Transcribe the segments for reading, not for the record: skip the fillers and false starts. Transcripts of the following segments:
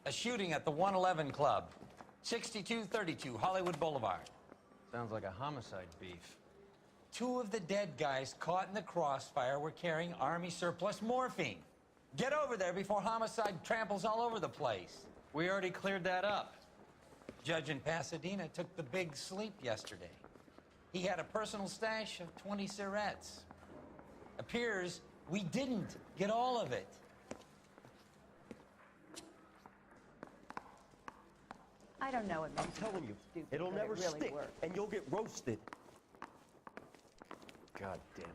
A shooting at the 111 Club, 6232 Hollywood Boulevard. Sounds like a homicide beef. Two of the dead guys caught in the crossfire were carrying Army surplus morphine. Get over there before homicide tramples all over the place. We already cleared that up. Judge in Pasadena took the big sleep yesterday. He had a personal stash of 20 cigarettes. Appears we didn't get all of it. I don't know. I'm telling you, it'll never stick, and you'll get roasted. God damn it.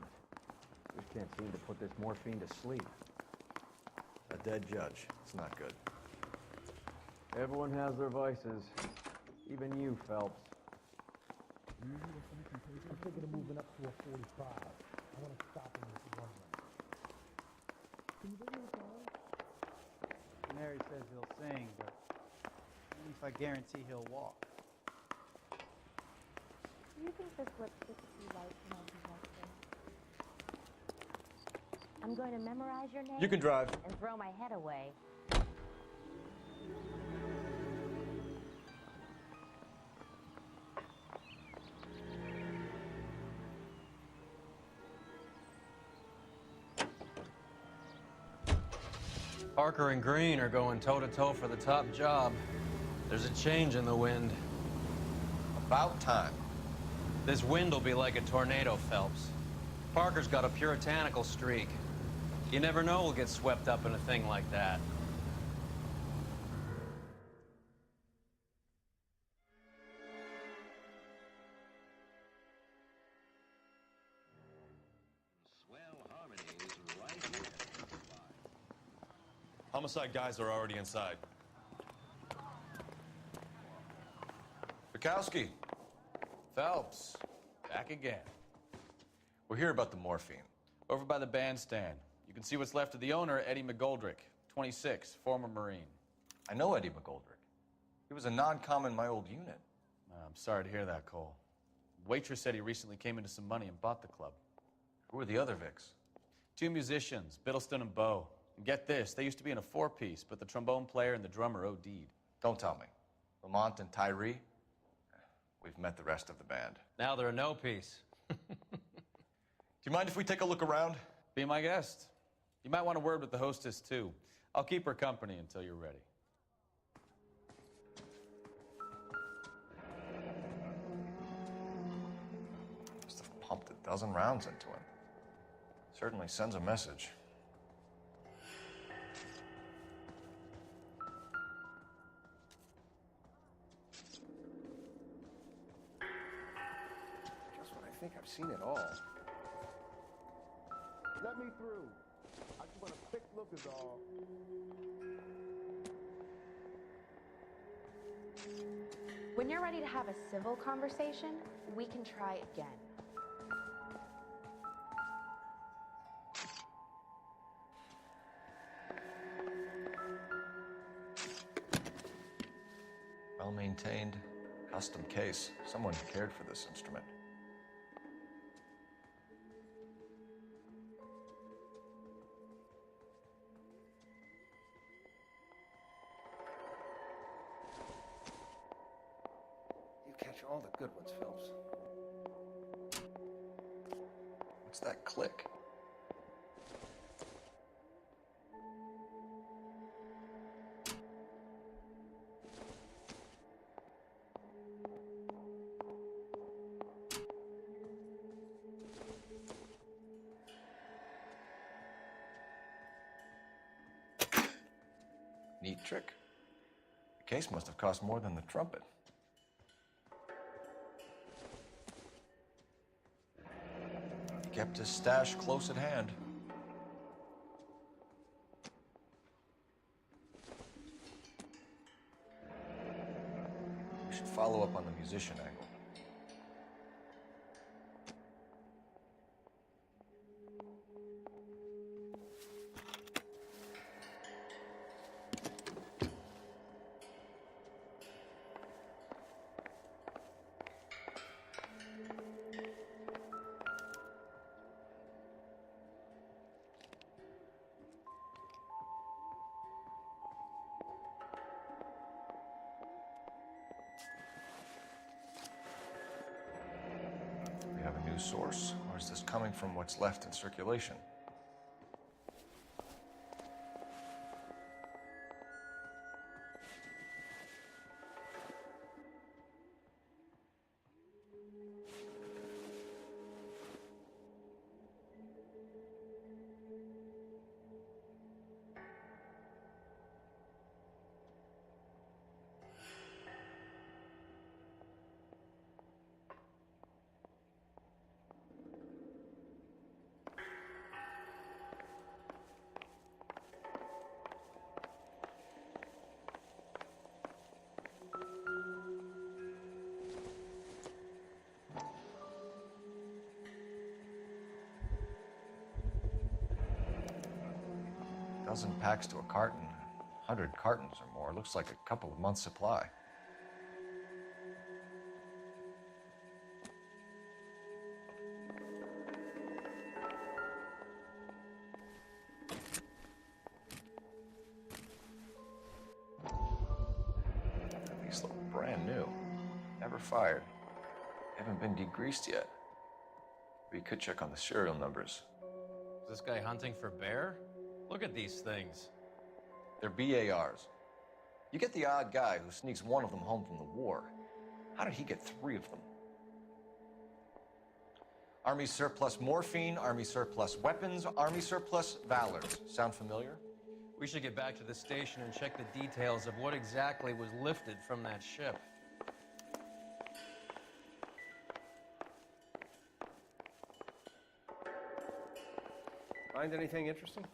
We can't seem to put this morphine to sleep. A dead judge. It's not good. Everyone has their vices. Even you, Phelps. I'm thinking of moving up to a 45. I want to stop him with one run. Can you bring me a song? Mary says he'll sing, but only if I guarantee he'll walk. Do you think this lipstick is too light for my complexion? I'm going to memorize your name. You can drive. And throw my head away. Parker and Green are going toe-to-toe for the top job. There's a change in the wind. About time. This wind will be like a tornado, Phelps. Parker's got a puritanical streak. You never know we'll get swept up in a thing like that. Homicide guys are already inside. Bukowski. Phelps, back again. We're here about the morphine. Over by the bandstand. You can see what's left of the owner, Eddie McGoldrick, 26, former Marine. I know Eddie McGoldrick. He was a non-com in my old unit. I'm sorry to hear that, Cole. Waitress said he recently came into some money and bought the club. Who are the other Vics? Two musicians, Biddleston and Bo. And get this, they used to be in a four-piece, but the trombone player and the drummer OD'd. Don't tell me. Lamont and Tyree? We've met the rest of the band. Now they're a no-piece. Do you mind if we take a look around? Be my guest. You might want a word with the hostess, too. I'll keep her company until you're ready. Must have pumped a dozen rounds into him. Certainly sends a message. Just when I think I've seen it all. Let me through. I just want a quick look is all. When you're ready to have a civil conversation, we can try again. Well-maintained, custom case. Someone cared for this instrument. Catch all the good ones, Phelps. What's that click? Neat trick. The case must have cost more than the trumpet. Kept his stash close at hand. We should follow up on the musician angle. source, or is this coming from what's left in circulation? Dozen packs to a carton, 100 cartons or more. Looks like a couple of months' supply. These look brand new. Never fired. Haven't been degreased yet. We could check on the serial numbers. Is this guy hunting for bear? Look at these things. They're BARs. You get the odd guy who sneaks one of them home from the war. How did he get 3 of them? Army surplus morphine, Army surplus weapons, Army surplus valors. Sound familiar? We should get back to the station and check the details of what exactly was lifted from that ship. Find anything interesting?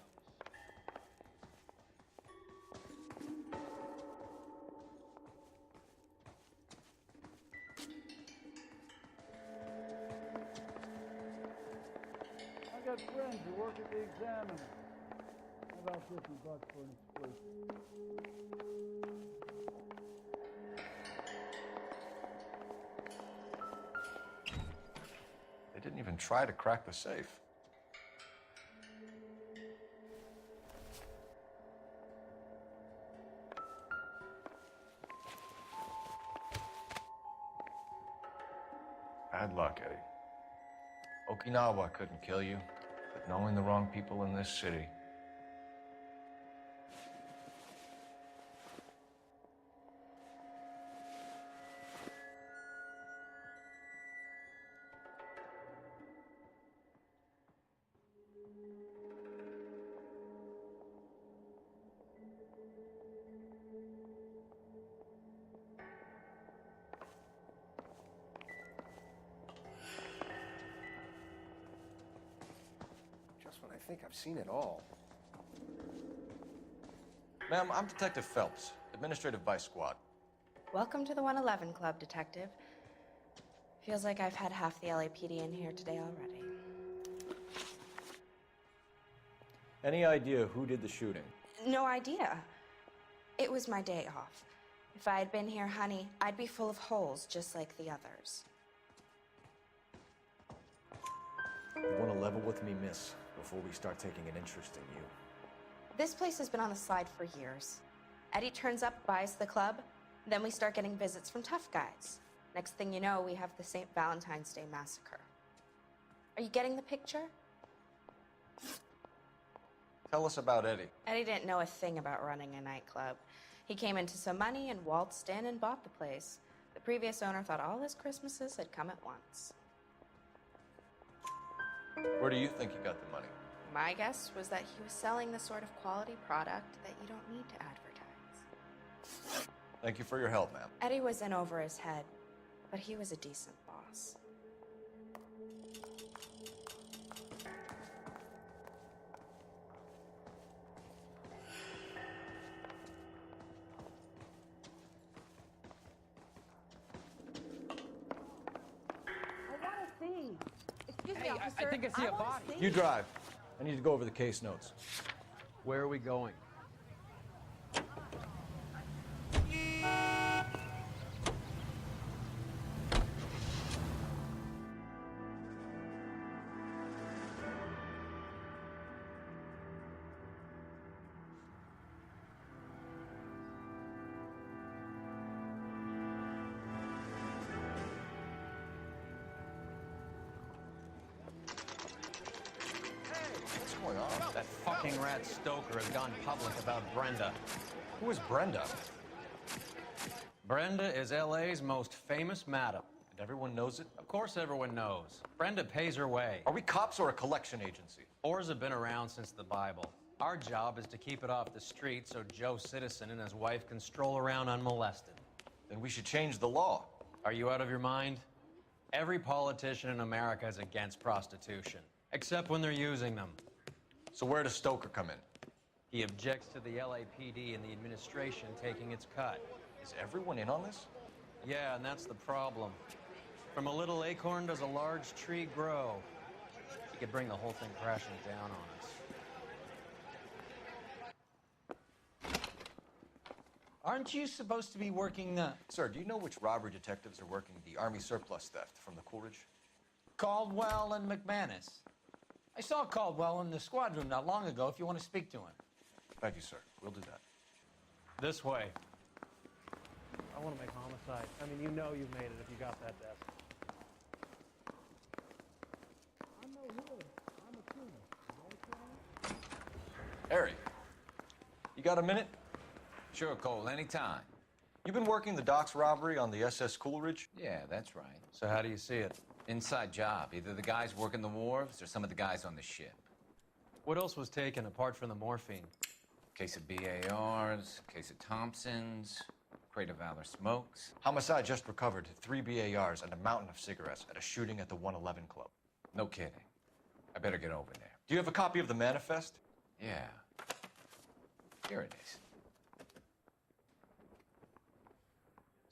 I got friends who work at the Examiner. How about $50 for an explosive? They didn't even try to crack the safe. Bad luck, Eddie. Okinawa couldn't kill you, but knowing the wrong people in this city. Just when I think I've seen it all. Ma'am, I'm Detective Phelps, Administrative Vice Squad. Welcome to the 111 Club, Detective. Feels like I've had half the LAPD in here today already. Any idea who did the shooting? No idea. It was my day off. If I had been here, honey, I'd be full of holes just like the others. You want to level with me, miss, before we start taking an interest in you? This place has been on the slide for years. Eddie turns up, buys the club, then we start getting visits from tough guys. Next thing you know, we have the St. Valentine's Day massacre. Are you getting the picture? Tell us about Eddie. Eddie didn't know a thing about running a nightclub. He came into some money and waltzed in and bought the place. The previous owner thought all his Christmases had come at once. Where do you think he got the money? My guess was that he was selling the sort of quality product that you don't need to advertise. Thank you for your help, ma'am. Eddie was in over his head, but he was a decent boss. I think I see a body. You drive. I need to go over the case notes. Where are we going? talking rat Stoker has gone public about Brenda. Who is Brenda? Brenda is LA's most famous madam. And everyone knows it? Of course everyone knows. Brenda pays her way. Are we cops or a collection agency? Whores have been around since the Bible. Our job is to keep it off the street so Joe Citizen and his wife can stroll around unmolested. Then we should change the law. Are you out of your mind? Every politician in America is against prostitution, except when they're using them. So where does Stoker come in? He objects to the LAPD and the administration taking its cut. Is everyone in on this? Yeah, and that's the problem. From a little acorn does a large tree grow. He could bring the whole thing crashing down on us. Aren't you supposed to be working the Sir, do you know which robbery detectives are working the Army surplus theft from the Coolidge? Caldwell and McManus? I saw Caldwell in the squad room not long ago if you want to speak to him. Thank you, sir. We'll do that. This way. I want to make homicide. I mean, you know you've made it if you got that desk. I'm no hood. I'm a tuner. Harry, you got a minute? Sure, Cole, anytime. You've been working the docks robbery on the SS Coolidge? Yeah, that's right. So how do you see it? Inside job. Either the guys working the wharves or some of the guys on the ship. What else was taken apart from the morphine? Case of BARs, case of Thompsons, crate of Valor smokes. Homicide just recovered 3 BARs and a mountain of cigarettes at a shooting at the 111 Club. No kidding. I better get over there. Do you have a copy of the manifest? Yeah. Here it is.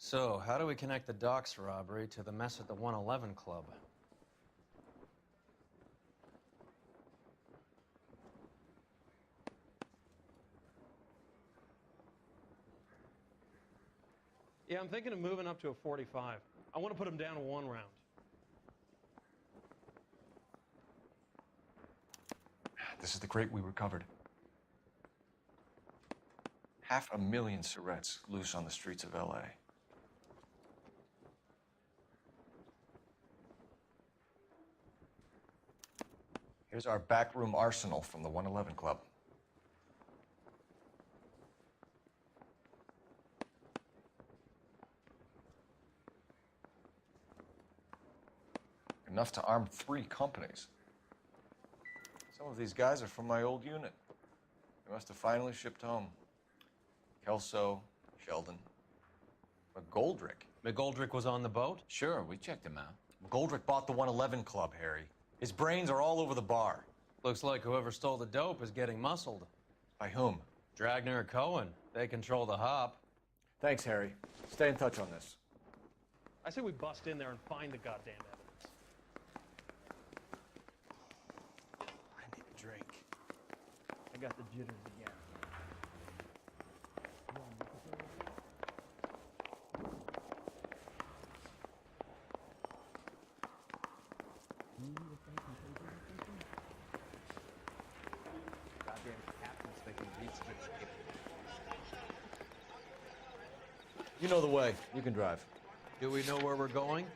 So, how do we connect the docks robbery to the mess at the 111 Club? Yeah, I'm thinking of moving up to a 45. I want to put him down to 1 round. This is the crate we recovered. 500,000 cigarettes loose on the streets of LA. Here's our backroom arsenal from the 111 Club. Enough to arm 3 companies. Some of these guys are from my old unit. They must have finally shipped home. Kelso, Sheldon, McGoldrick. McGoldrick was on the boat? Sure, we checked him out. McGoldrick bought the 111 Club, Harry. His brains are all over the bar. Looks like whoever stole the dope is getting muscled. By whom? Dragner or Cohen. They control the hop. Thanks, Harry. Stay in touch on this. I say we bust in there and find the goddamn evidence. I need a drink. I got the jitters again. Goddamn captain's thinking beats it. You know the way. You can drive. Do we know where we're going?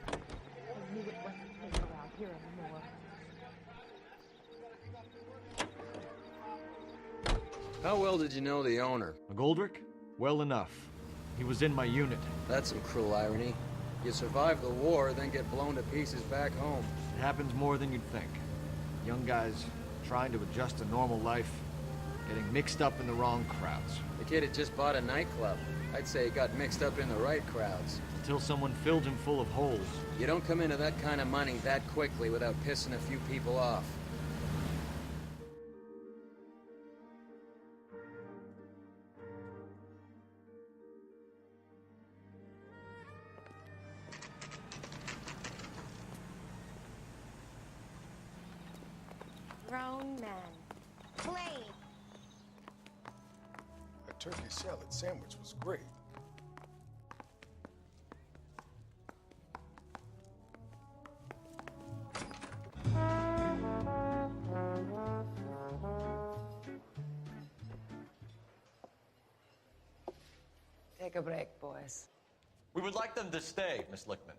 I knew it wasn't safe around here anymore. How well did you know the owner? McGoldrick? Well enough. He was in my unit. That's some cruel irony. You survive the war, then get blown to pieces back home. It happens more than you'd think. Young guys trying to adjust to normal life, getting mixed up in the wrong crowds. The kid had just bought a nightclub. I'd say he got mixed up in the right crowds. Until someone filled him full of holes. You don't come into that kind of money that quickly without pissing a few people off. Grown man. Play. A turkey salad sandwich was great. Take a break, boys. We would like them to stay, Miss Lickman.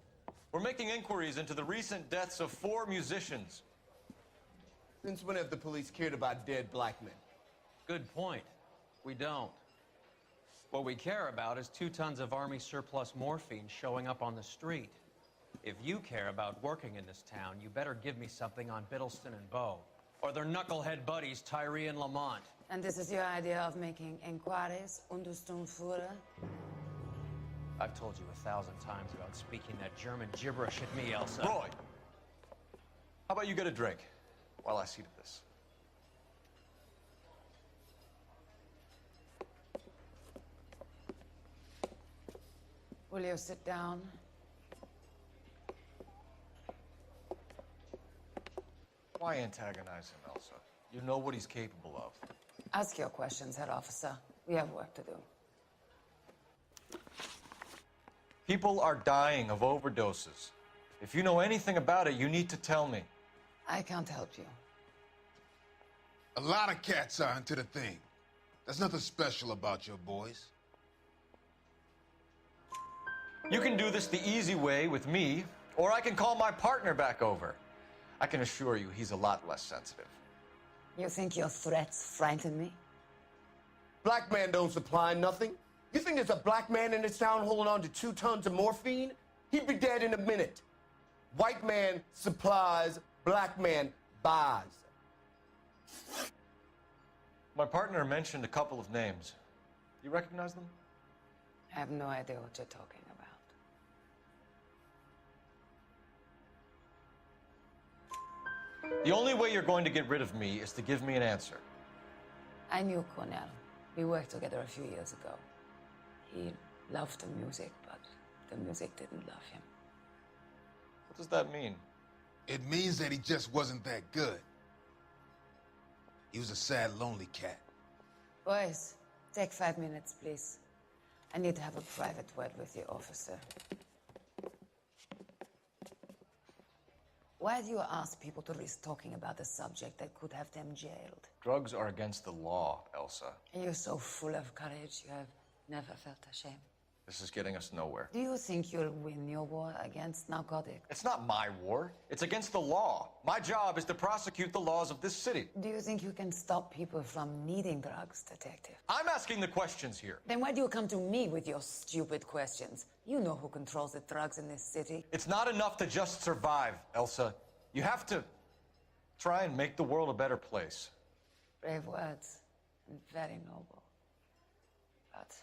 We're making inquiries into the recent deaths of 4 musicians. Since when have the police cared about dead black men? Good point. We don't. What we care about is 2 tons of Army surplus morphine showing up on the street. If you care about working in this town, you better give me something on Biddleston and Bow, or their knucklehead buddies Tyree and Lamont. And this is your idea of making inquiries, Untersturmführer? I've told you 1,000 times about speaking that German gibberish at me, Elsa. Roy, how about you get a drink while I see to this? Will you sit down? Why antagonize him, Elsa? You know what he's capable of. Ask your questions, Head Officer. We have work to do. People are dying of overdoses. If you know anything about it, you need to tell me. I can't help you. A lot of cats are into the thing. There's nothing special about your boys. You can do this the easy way with me, or I can call my partner back over. I can assure you he's a lot less sensitive. You think your threats frighten me? Black man don't supply nothing. You think there's a black man in this town holding on to 2 tons of morphine? He'd be dead in a minute. White man supplies, black man buys. My partner mentioned a couple of names. You recognize them? I have no idea what you're talking about. The only way you're going to get rid of me is to give me an answer. I knew Cornell. We worked together a few years ago. He loved the music, but the music didn't love him. What does that mean? It means that he just wasn't that good. He was a sad, lonely cat. Boys, take 5 minutes, please. I need to have a private word with the officer. Why do you ask people to risk talking about a subject that could have them jailed? Drugs are against the law, Elsa. And you're so full of courage, you have never felt ashamed. This is getting us nowhere. Do you think you'll win your war against narcotics? It's not my war. It's against the law. My job is to prosecute the laws of this city. Do you think you can stop people from needing drugs, Detective? I'm asking the questions here. Then why do you come to me with your stupid questions? You know who controls the drugs in this city. It's not enough to just survive, Elsa. You have to try and make the world a better place. Brave words, and very noble. But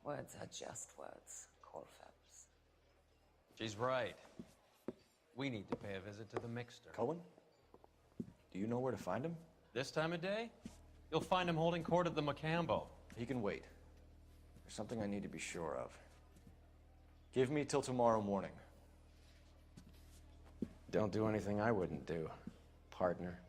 words are just words, Colfax. She's right. We need to pay a visit to the mixer. Cohen? Do you know where to find him? This time of day? You'll find him holding court at the Macambo. He can wait. There's something I need to be sure of. Give me till tomorrow morning. Don't do anything I wouldn't do, partner.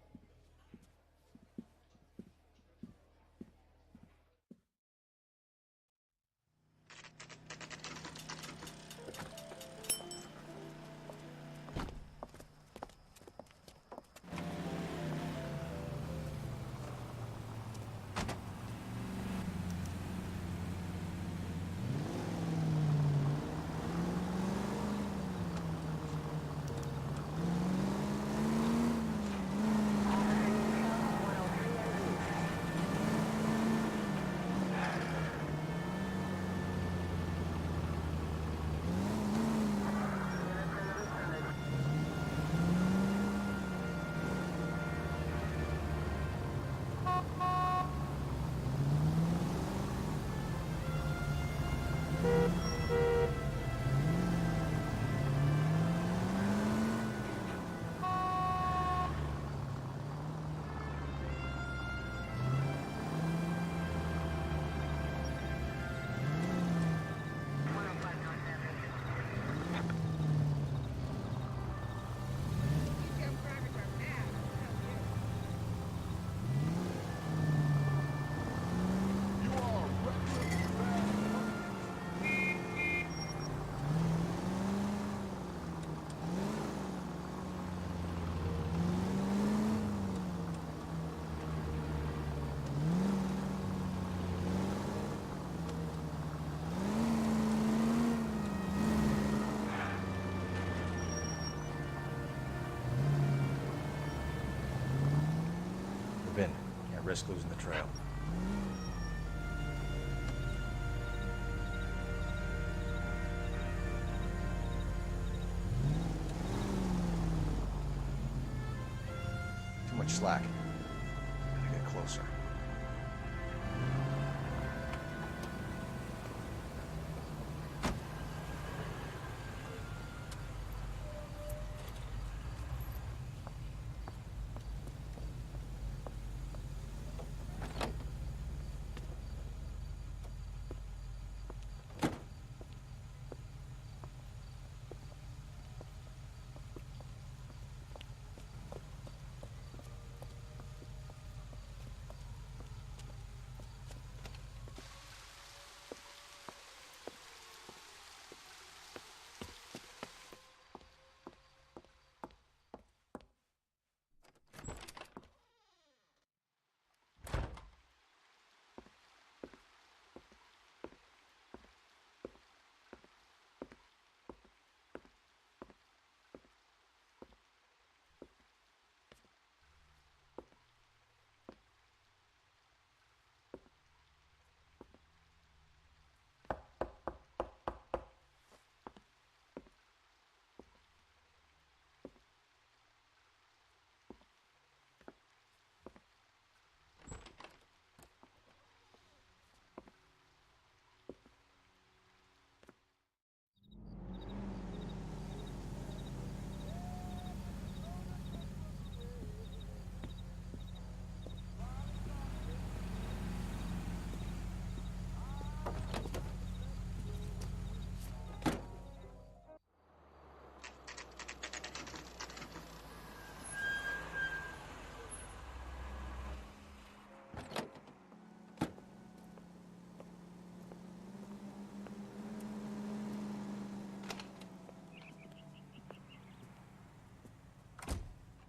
Move in. Can't risk losing the trail. Too much slack. Gotta get closer.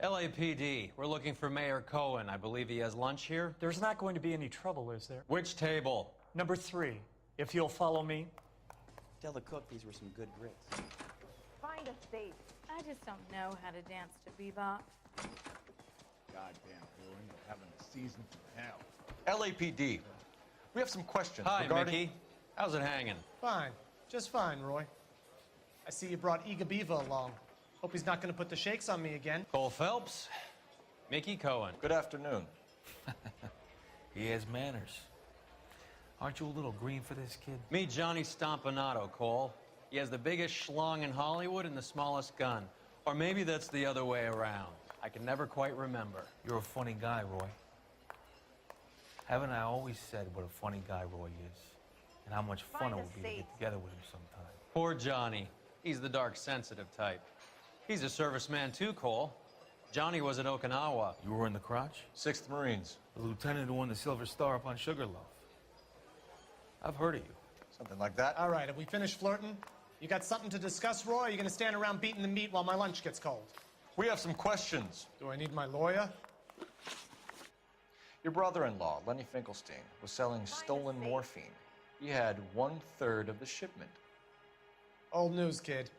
LAPD, we're looking for Mayor Cohen. I believe he has lunch here. There's not going to be any trouble, is there? Which table? Number 3, if you'll follow me. Tell the cook these were some good grits. Find a seat. I just don't know how to dance to bebop. Goddamn, we'll end up having a season from hell. LAPD, we have some questions Hi, regarding... Mickey. How's it hanging? Fine. Just fine, Roy. I see you brought Iga Beaver along. Hope he's not going to put the shakes on me again. Cole Phelps, Mickey Cohen. Good afternoon. He has manners. Aren't you a little green for this kid? Meet Johnny Stompanato, Cole. He has the biggest schlong in Hollywood and the smallest gun. Or maybe that's the other way around. I can never quite remember. You're a funny guy, Roy. Haven't I always said what a funny guy Roy is? And how much fun it would be to get together with him sometime. Poor Johnny. He's the dark, sensitive type. He's a serviceman too, Cole. Johnny was at Okinawa. You were in the crotch? 6th Marines. The lieutenant who won the Silver Star up on Sugarloaf. I've heard of you. Something like that. All right, have we finished flirting? You got something to discuss, Roy, or are you going to stand around beating the meat while my lunch gets cold? We have some questions. Do I need my lawyer? Your brother-in-law, Lenny Finkelstein, was selling stolen morphine. He had 1/3 of the shipment. Old news, kid.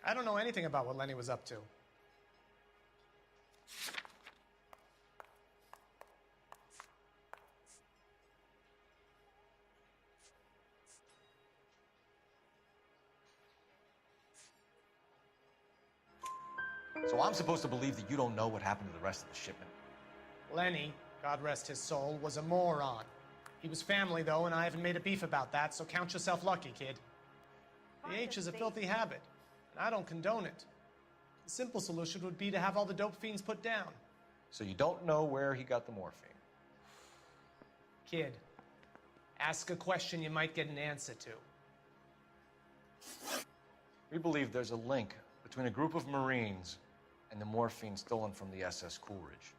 I don't know anything about what Lenny was up to. So I'm supposed to believe that you don't know what happened to the rest of the shipment? Lenny, God rest his soul, was a moron. He was family, though, and I haven't made a beef about that, so count yourself lucky, kid. The H is a filthy habit, and I don't condone it. The simple solution would be to have all the dope fiends put down. So you don't know where he got the morphine? Kid, ask a question you might get an answer to. We believe there's a link between a group of Marines and the morphine stolen from the SS Coolidge.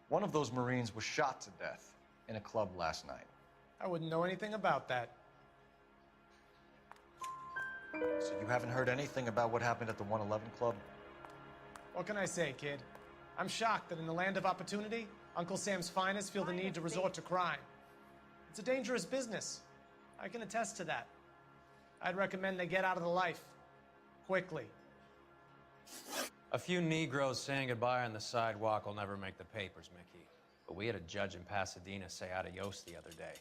One of those Marines was shot to death in a club last night. I wouldn't know anything about that. So you haven't heard anything about what happened at the 111 Club? What can I say, kid? I'm shocked that in the land of opportunity, Uncle Sam's finest feel the need to resort to crime. It's a dangerous business. I can attest to that. I'd recommend they get out of the life. Quickly. A few Negroes saying goodbye on the sidewalk will never make the papers, Mickey. But we had a judge in Pasadena say adios the other day.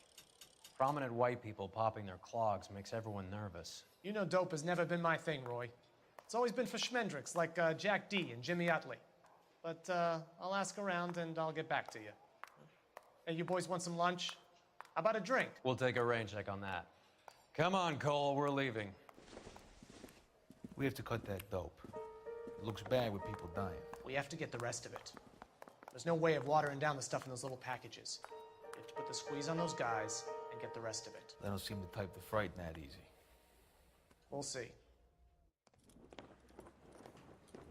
Prominent white people popping their clogs makes everyone nervous. You know dope has never been my thing, Roy. It's always been for schmendricks like Jack D. and Jimmy Utley. But I'll ask around and I'll get back to you. Hey, you boys want some lunch? How about a drink? We'll take a rain check on that. Come on, Cole, we're leaving. We have to cut that dope. It looks bad with people dying. We have to get the rest of it. There's no way of watering down the stuff in those little packages. You have to put the squeeze on those guys and get the rest of it. They don't seem the type to frighten that easy. We'll see.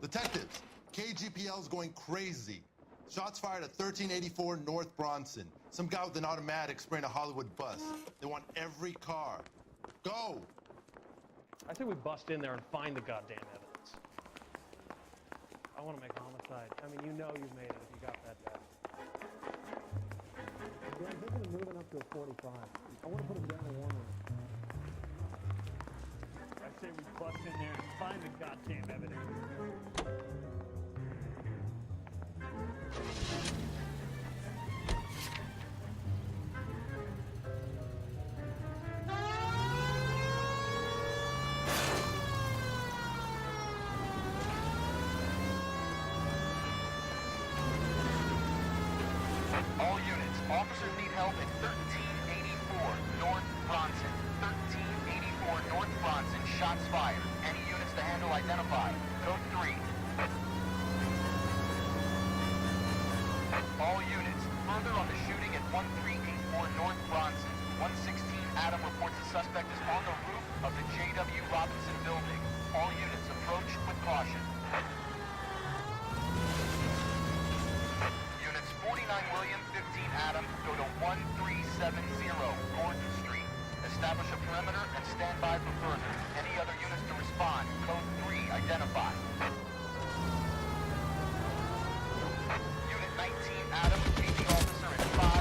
Detectives, KGPL's going crazy. Shots fired at 1384 North Bronson. Some guy with an automatic spraying a Hollywood bus. They want every car. Go! I think we bust in there and find the goddamn evidence. I want to make homicide. I mean, you know you've made it if you got that bad. Yeah, I'm thinking of moving up to a 45. I want to put him down to 1. I say we bust in there and find the goddamn evidence. All units, officers need help at 1384 North Bronson. 1384 North Bronson, shots fired. Any units to handle identified. Code 3. All units, further on the shooting at 1384 North Bronson. 116 Adam reports the suspect is on the roof of the J.W. Robinson building. All units approach with caution. Units 49 William, 15 Adam, go to 1370 Gordon Street. Establish a perimeter and stand by for further. Any other units to respond. Code 3 identified. Unit 19 Adam, paging officer at 5920.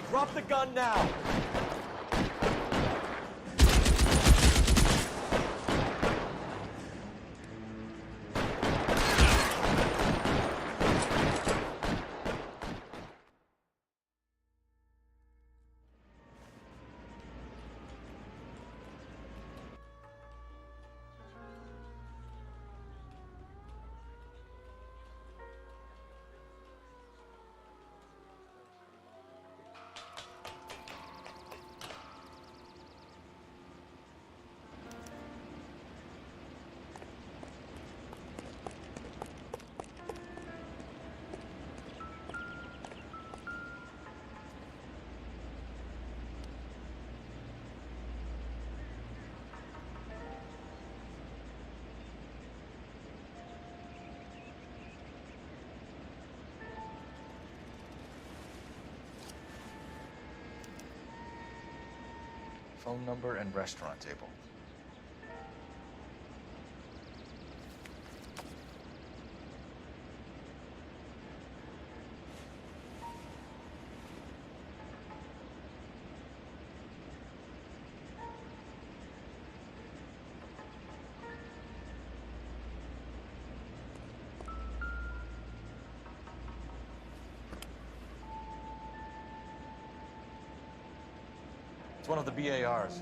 Drop the gun now! Phone number and restaurant table. It's one of the BARs.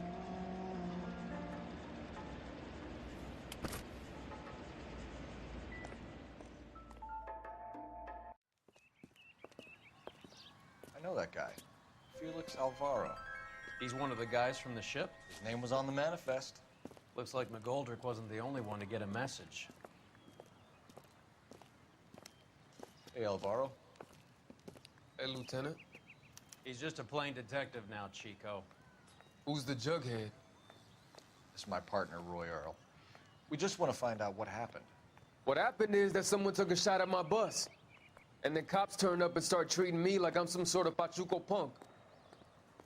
I know that guy. Felix Alvaro. He's one of the guys from the ship? His name was on the manifest. Looks like McGoldrick wasn't the only one to get a message. Hey, Alvaro. Hey, Lieutenant. He's just a plain detective now, Chico. Who's the jughead? This is my partner, Roy Earl. We just want to find out what happened. What happened is that someone took a shot at my bus. And then cops turned up and started treating me like I'm some sort of Pachuco punk.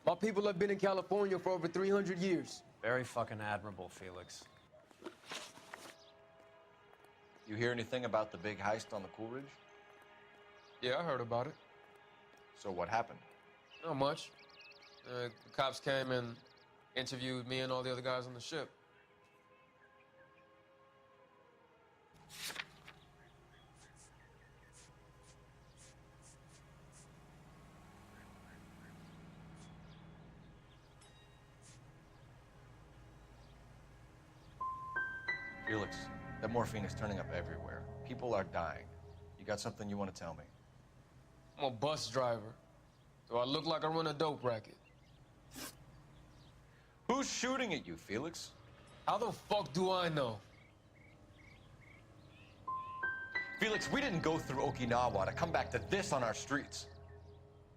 My people have been in California for over 300 years. Very fucking admirable, Felix. You hear anything about the big heist on the Coolidge? Yeah, I heard about it. So what happened? Not much. The cops came and interviewed me and all the other guys on the ship. Felix, that morphine is turning up everywhere. People are dying. You got something you want to tell me? I'm a bus driver. Do I look like I run a dope racket? Who's shooting at you, Felix? How the fuck do I know? Felix, we didn't go through Okinawa to come back to this on our streets.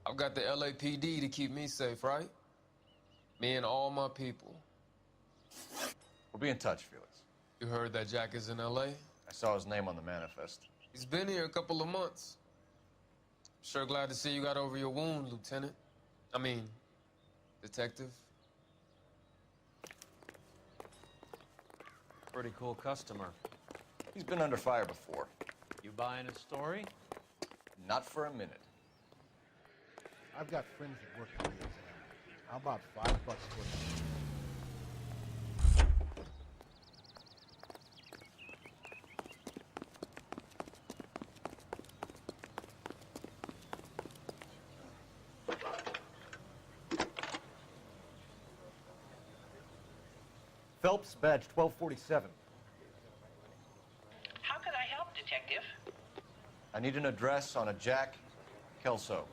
I've got the LAPD to keep me safe, right? Me and all my people. We'll be in touch, Felix. You heard that Jack is in LA? I saw his name on the manifest. He's been here a couple of months. Sure glad to see you got over your wound, Lieutenant. I mean, Detective. Pretty cool customer. He's been under fire before. You buying his story? Not for a minute. I've got friends that work for the exam. How about $5 for it? Phelps, badge 1247. How could I help, Detective? I need an address on a Jack Kelso.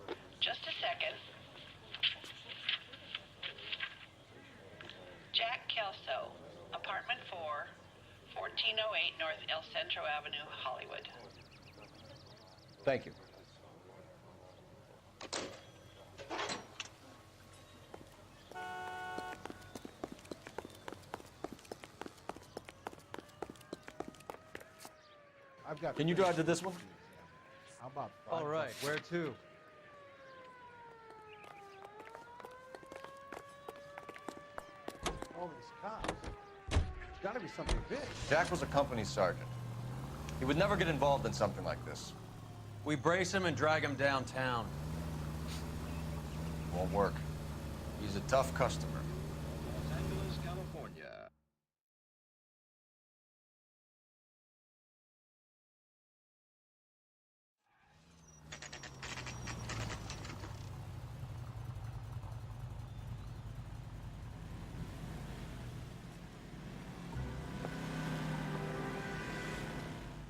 Just a second. Jack Kelso, apartment 4, 1408 North El Centro Avenue, Hollywood. Thank you. I've got. Can you drive to this one? How about All right, where to? All these cops. There's gotta be something big. Jack was a company sergeant. He would never get involved in something like this. We brace him and drag him downtown. Won't work. He's a tough customer. Los Angeles, California.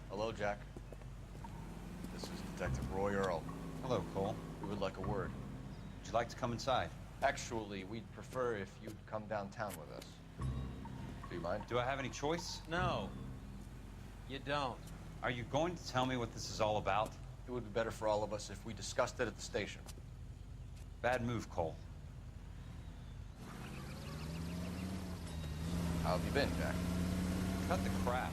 Hello, Jack. This is Detective Roy Earl. Hello, Cole. We would like a word. Would you like to come inside? Actually, we'd prefer if you'd come downtown with us. Do you mind? Do I have any choice? No, you don't. Are you going to tell me what this is all about? It would be better for all of us if we discussed it at the station. Bad move, Cole. How have you been, Jack? Cut the crap.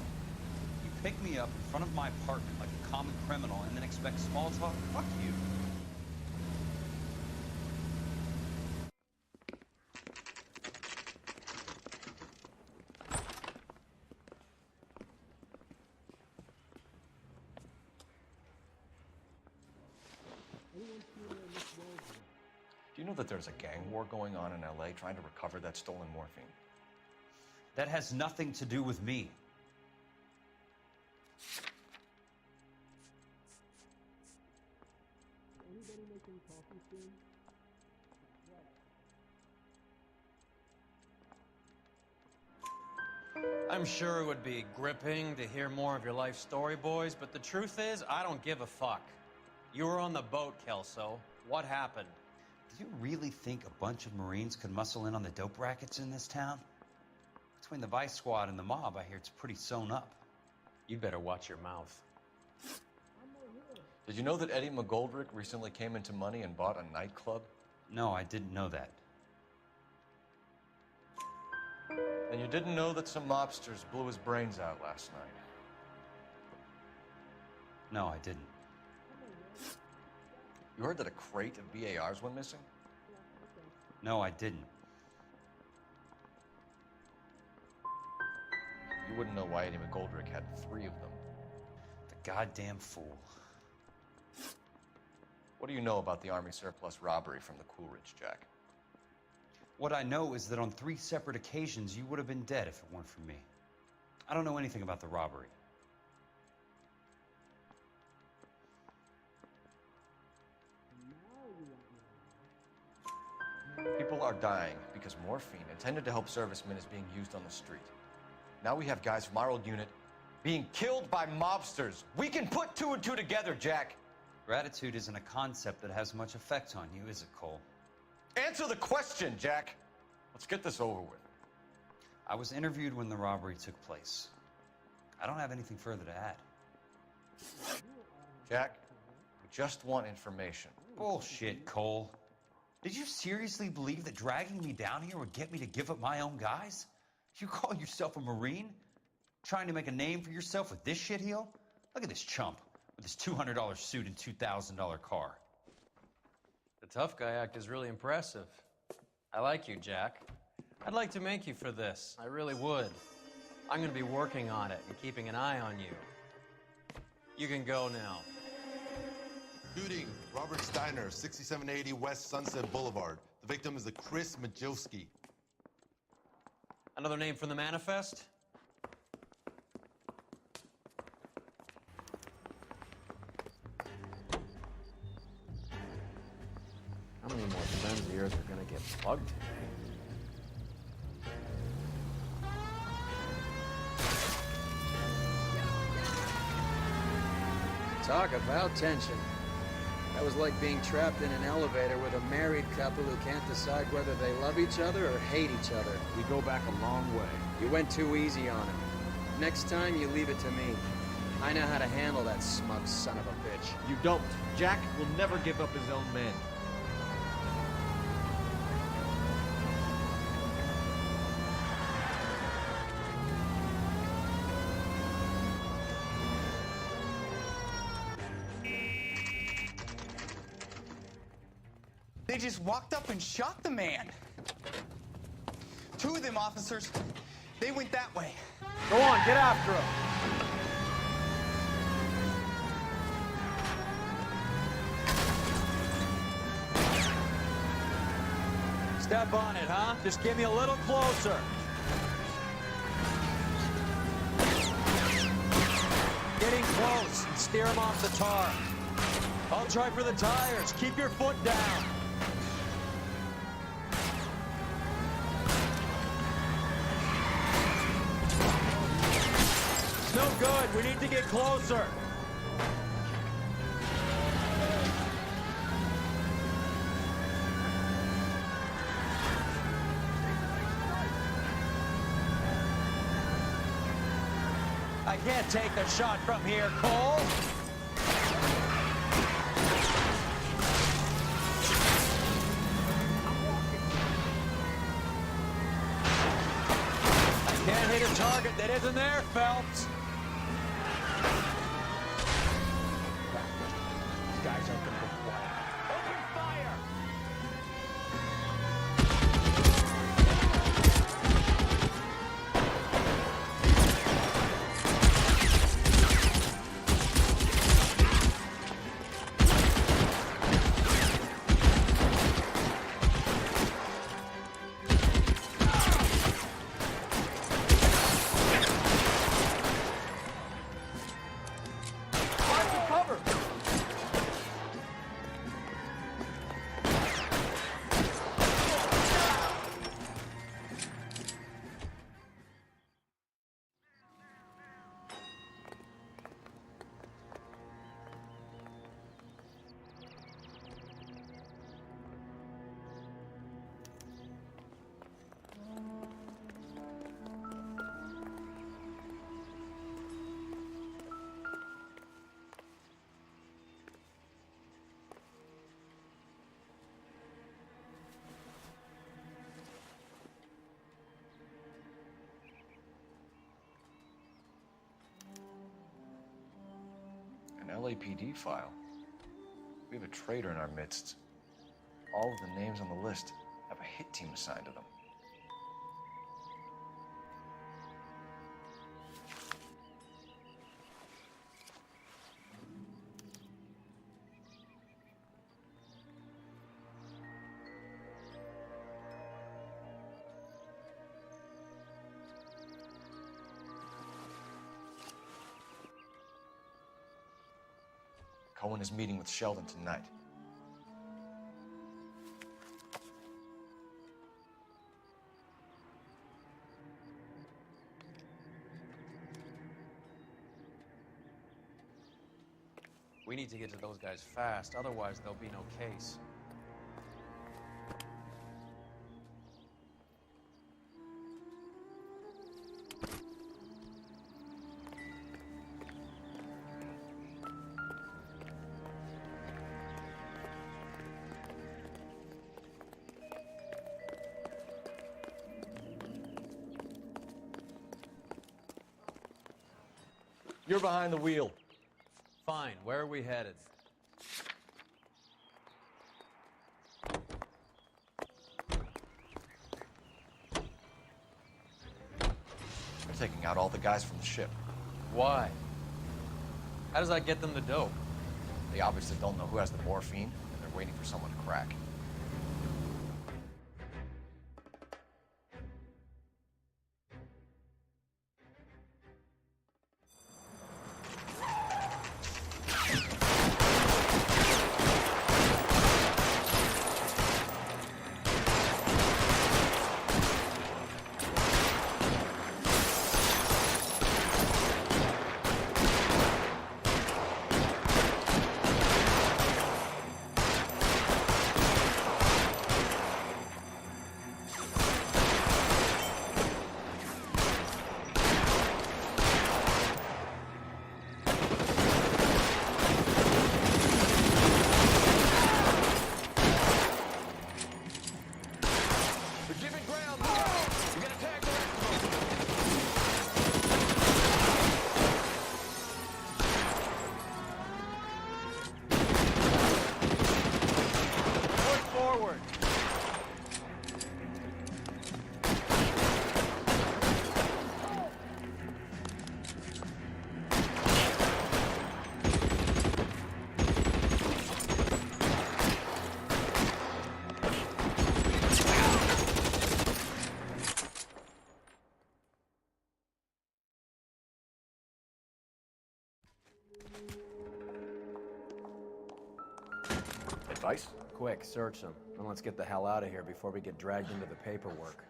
You pick me up in front of my apartment like a common criminal and then expect small talk? Fuck you. know that there's a gang war going on in LA trying to recover that stolen morphine? That has nothing to do with me. I'm sure it would be gripping to hear more of your life story, boys, but the truth is, I don't give a fuck. You were on the boat, Kelso. What happened? Do you really think a bunch of Marines could muscle in on the dope rackets in this town? Between the Vice Squad and the mob, I hear it's pretty sewn up. You better watch your mouth. Did you know that Eddie McGoldrick recently came into money and bought a nightclub? No, I didn't know that. And you didn't know that some mobsters blew his brains out last night? No, I didn't. You heard that a crate of BARs went missing? No, I didn't. You wouldn't know why Eddie McGoldrick had 3 of them. The goddamn fool. What do you know about the Army surplus robbery from the Coolidge, Jack? What I know is that on 3 separate occasions, you would have been dead if it weren't for me. I don't know anything about the robbery. People are dying because morphine intended to help servicemen is being used on the street. Now we have guys from our old unit being killed by mobsters. We can put 2 and 2 together, Jack. Gratitude isn't a concept that has much effect on you, is it, Cole? Answer the question, Jack. Let's get this over with. I was interviewed when the robbery took place. I don't have anything further to add. Jack, we just want information. Bullshit, Cole. Did you seriously believe that dragging me down here would get me to give up my own guys? You call yourself a Marine? Trying to make a name for yourself with this shitheel? Look at this chump with his $200 suit and $2,000 car. The tough guy act is really impressive. I like you, Jack. I'd like to make you for this. I really would. I'm going to be working on it and keeping an eye on you. You can go now. Shooting, Robert Steiner, 6780 West Sunset Boulevard. The victim is a Chris Majowski. Another name from the manifest? How many more friends of yours are gonna get plugged today? Talk about tension. That was like being trapped in an elevator with a married couple who can't decide whether they love each other or hate each other. We go back a long way. You went too easy on him. Next time, you leave it to me. I know how to handle that smug son of a bitch. You don't. Jack will never give up his own men. They just walked up and shot the man. 2 of them officers, they went that way. Go on, get after him. Step on it, huh? Just get me a little closer. Getting close and steer him off the tar. I'll try for the tires. Keep your foot down. No good. We need to get closer. I can't take the shot from here, Cole. I can't hit a target that isn't there, Phelps. These guys aren't gonna go quiet. Open fire! LAPD file. We have a traitor in our midst. All of the names on the list have a hit team assigned to them. Cohen is meeting with Sheldon tonight. We need to get to those guys fast, otherwise there'll be no case. You're behind the wheel. Fine, where are we headed? They're taking out all the guys from the ship. Why? How does that get them the dope? They obviously don't know who has the morphine, and they're waiting for someone to crack. Advice? Quick, search them. And let's get the hell out of here before we get dragged into the paperwork.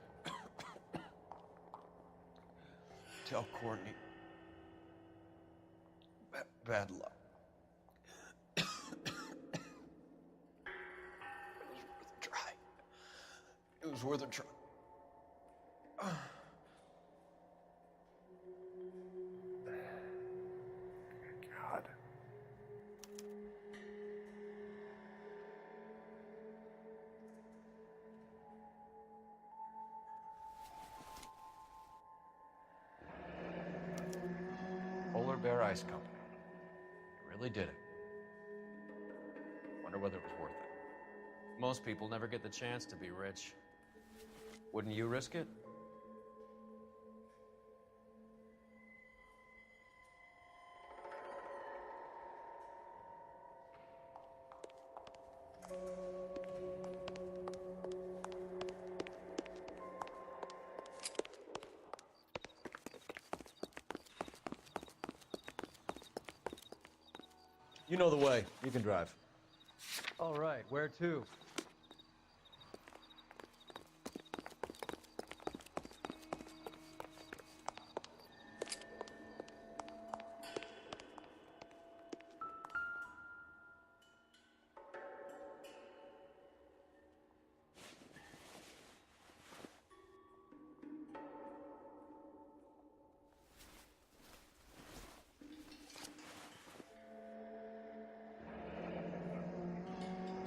Tell Courtney. Bad luck. It was worth a try. It was worth a try. God. Polar Bear Ice Company. You really did it. Wonder whether it was worth it. Most people never get the chance to be rich. Wouldn't you risk it? You know the way. You can drive. All right, where to?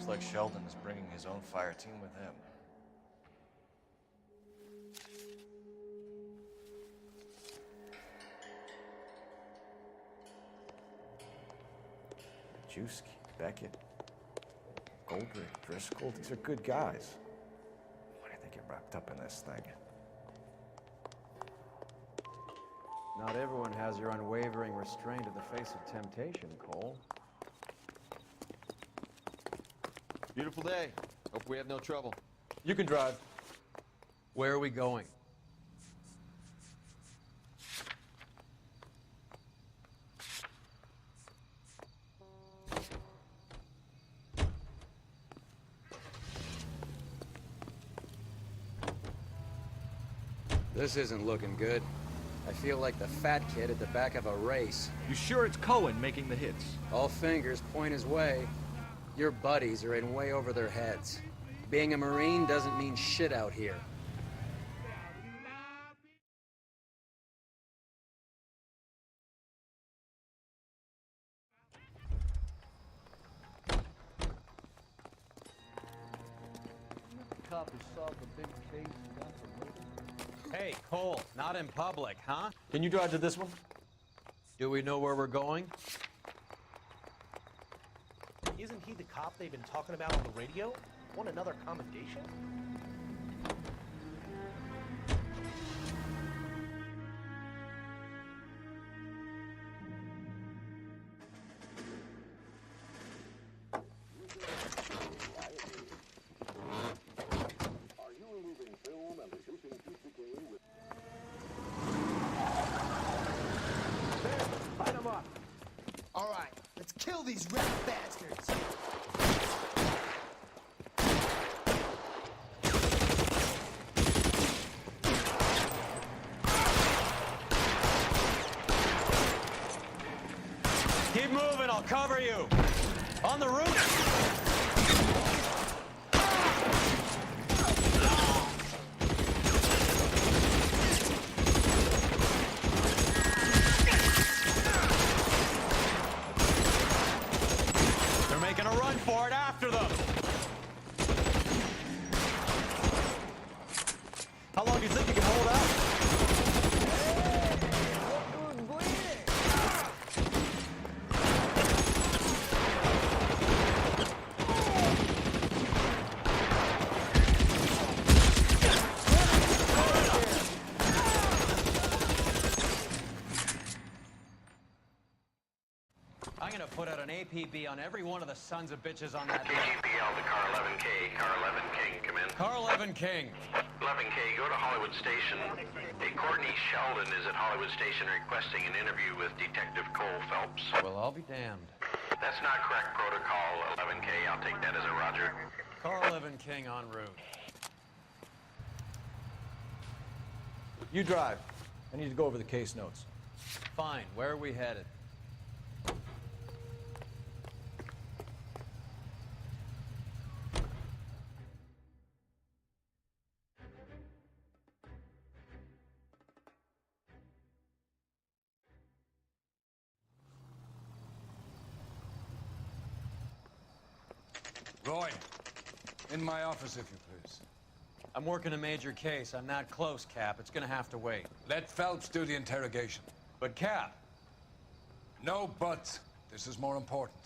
Looks like Sheldon is bringing his own fire team with him. Majewski, Beckett, Goldrick, Driscoll, these are good guys. Why did they get wrapped up in this thing? Not everyone has your unwavering restraint in the face of temptation, Cole. Beautiful day. Hope we have no trouble. You can drive. Where are we going? This isn't looking good. I feel like the fat kid at the back of a race. You sure it's Cohen making the hits? All fingers point his way. Your buddies are in way over their heads. Being a Marine doesn't mean shit out here. Cop who solved the big case and got the murder. Hey, Cole, not in public, huh? Can you drive to this one? Do we know where we're going? Isn't he the cop they've been talking about on the radio? Want another commendation? Light them up. All right, let's kill these rat bastards. Keep moving, I'll cover you. On the roof. They're making a run for it after them. How long do you think you can hold out? I'm gonna put out an APB on every one of the sons of bitches on that list. KGPL to Car 11K. Car 11 King, come in. Car 11 King. 11K, go to Hollywood Station. Hey, Courtney Sheldon is at Hollywood Station requesting an interview with Detective Cole Phelps. Well, I'll be damned. That's not correct protocol, 11K. I'll take that as a roger. Car 11 King en route. You drive. I need to go over the case notes. Fine, where are we headed? Roy, in my office, if you please. I'm working a major case. I'm not close, Cap. It's gonna have to wait. Let Phelps do the interrogation. But, Cap. No buts. This is more important.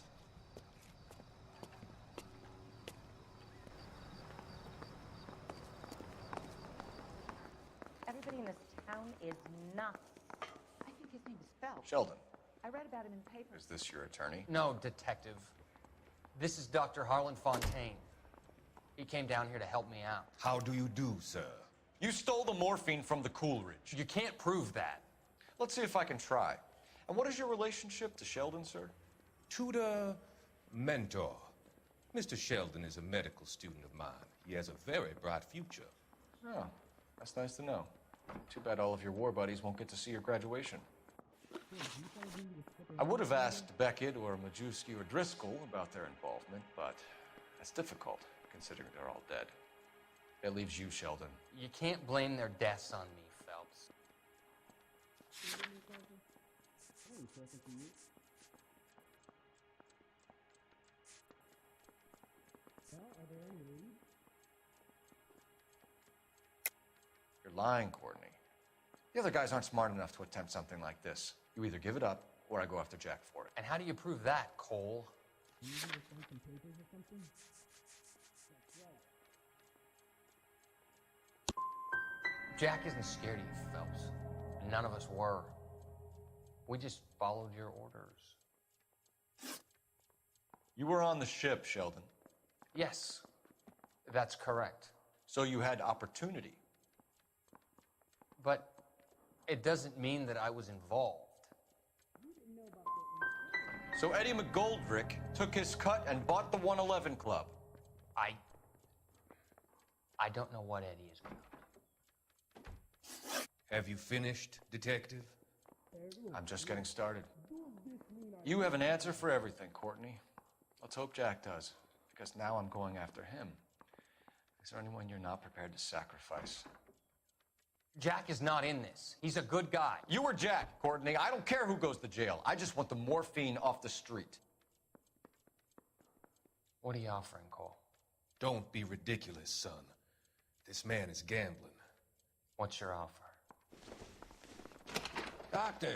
Everybody in this town is nuts. I think his name is Phelps. Sheldon, I read about him in papers. is this your attorney? No, detective. This is Dr. Harlan Fontaine. He came down here to help me out. How do you do, sir? You stole the morphine from the Coolidge. You can't prove that. Let's see if I can try. And what is your relationship to Sheldon, sir? Tutor, mentor. Mr. Sheldon is a medical student of mine. He has a very bright future. Oh, that's nice to know. Too bad all of your war buddies won't get to see your graduation. I would have asked Beckett or Majewski or Driscoll about their involvement, but that's difficult, considering they're all dead. That leaves you, Sheldon. You can't blame their deaths on me, Phelps. You're lying, Courtney. The other guys aren't smart enough to attempt something like this. You either give it up, or I go after Jack for it. And how do you prove that, Cole? Jack isn't scared of you, Phelps. None of us were. We just followed your orders. You were on the ship, Sheldon. Yes, that's correct. So you had opportunity. But it doesn't mean that I was involved. So Eddie McGoldrick took his cut and bought the 111 Club. I don't know what Eddie is about. Have you finished, Detective? I'm just getting started. You have an answer for everything, Courtney. Let's hope Jack does, because now I'm going after him. Is there anyone you're not prepared to sacrifice? Jack is not in this. He's a good guy. You or Jack, Courtney. I don't care who goes to jail. I just want the morphine off the street. What are you offering, Cole? Don't be ridiculous, son. This man is gambling. What's your offer? Doctor,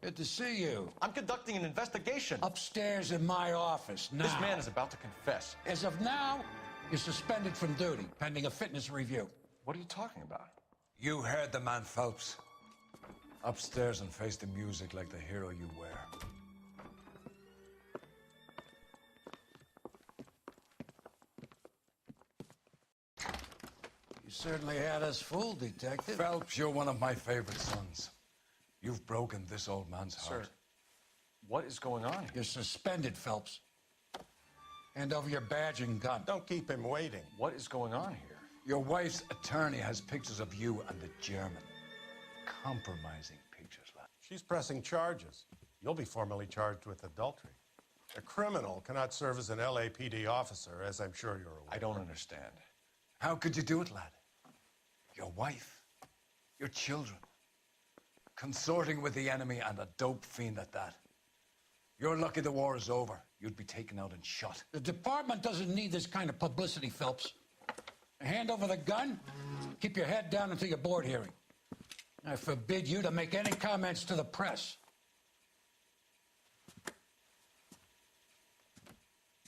good to see you. I'm conducting an investigation. Upstairs in my office now. This man is about to confess. As of now, you're suspended from duty, pending a fitness review. What are you talking about? You heard the man, Phelps. Upstairs and face the music like the hero you were. You certainly had us fooled, Detective. Phelps, you're one of my favorite sons. You've broken this old man's heart. Sir, what is going on here? You're suspended, Phelps. Hand over your badge and gun. Don't keep him waiting. What is going on here? Your wife's attorney has pictures of you and the German. Compromising pictures, lad. She's pressing charges. You'll be formally charged with adultery. A criminal cannot serve as an LAPD officer, as I'm sure you're aware. I don't understand. How could you do it, lad? Your wife, your children, consorting with the enemy and a dope fiend at that. You're lucky the war is over. You'd be taken out and shot. The department doesn't need this kind of publicity, Phelps. Hand over the gun, keep your head down until your board hearing. I forbid you to make any comments to the press.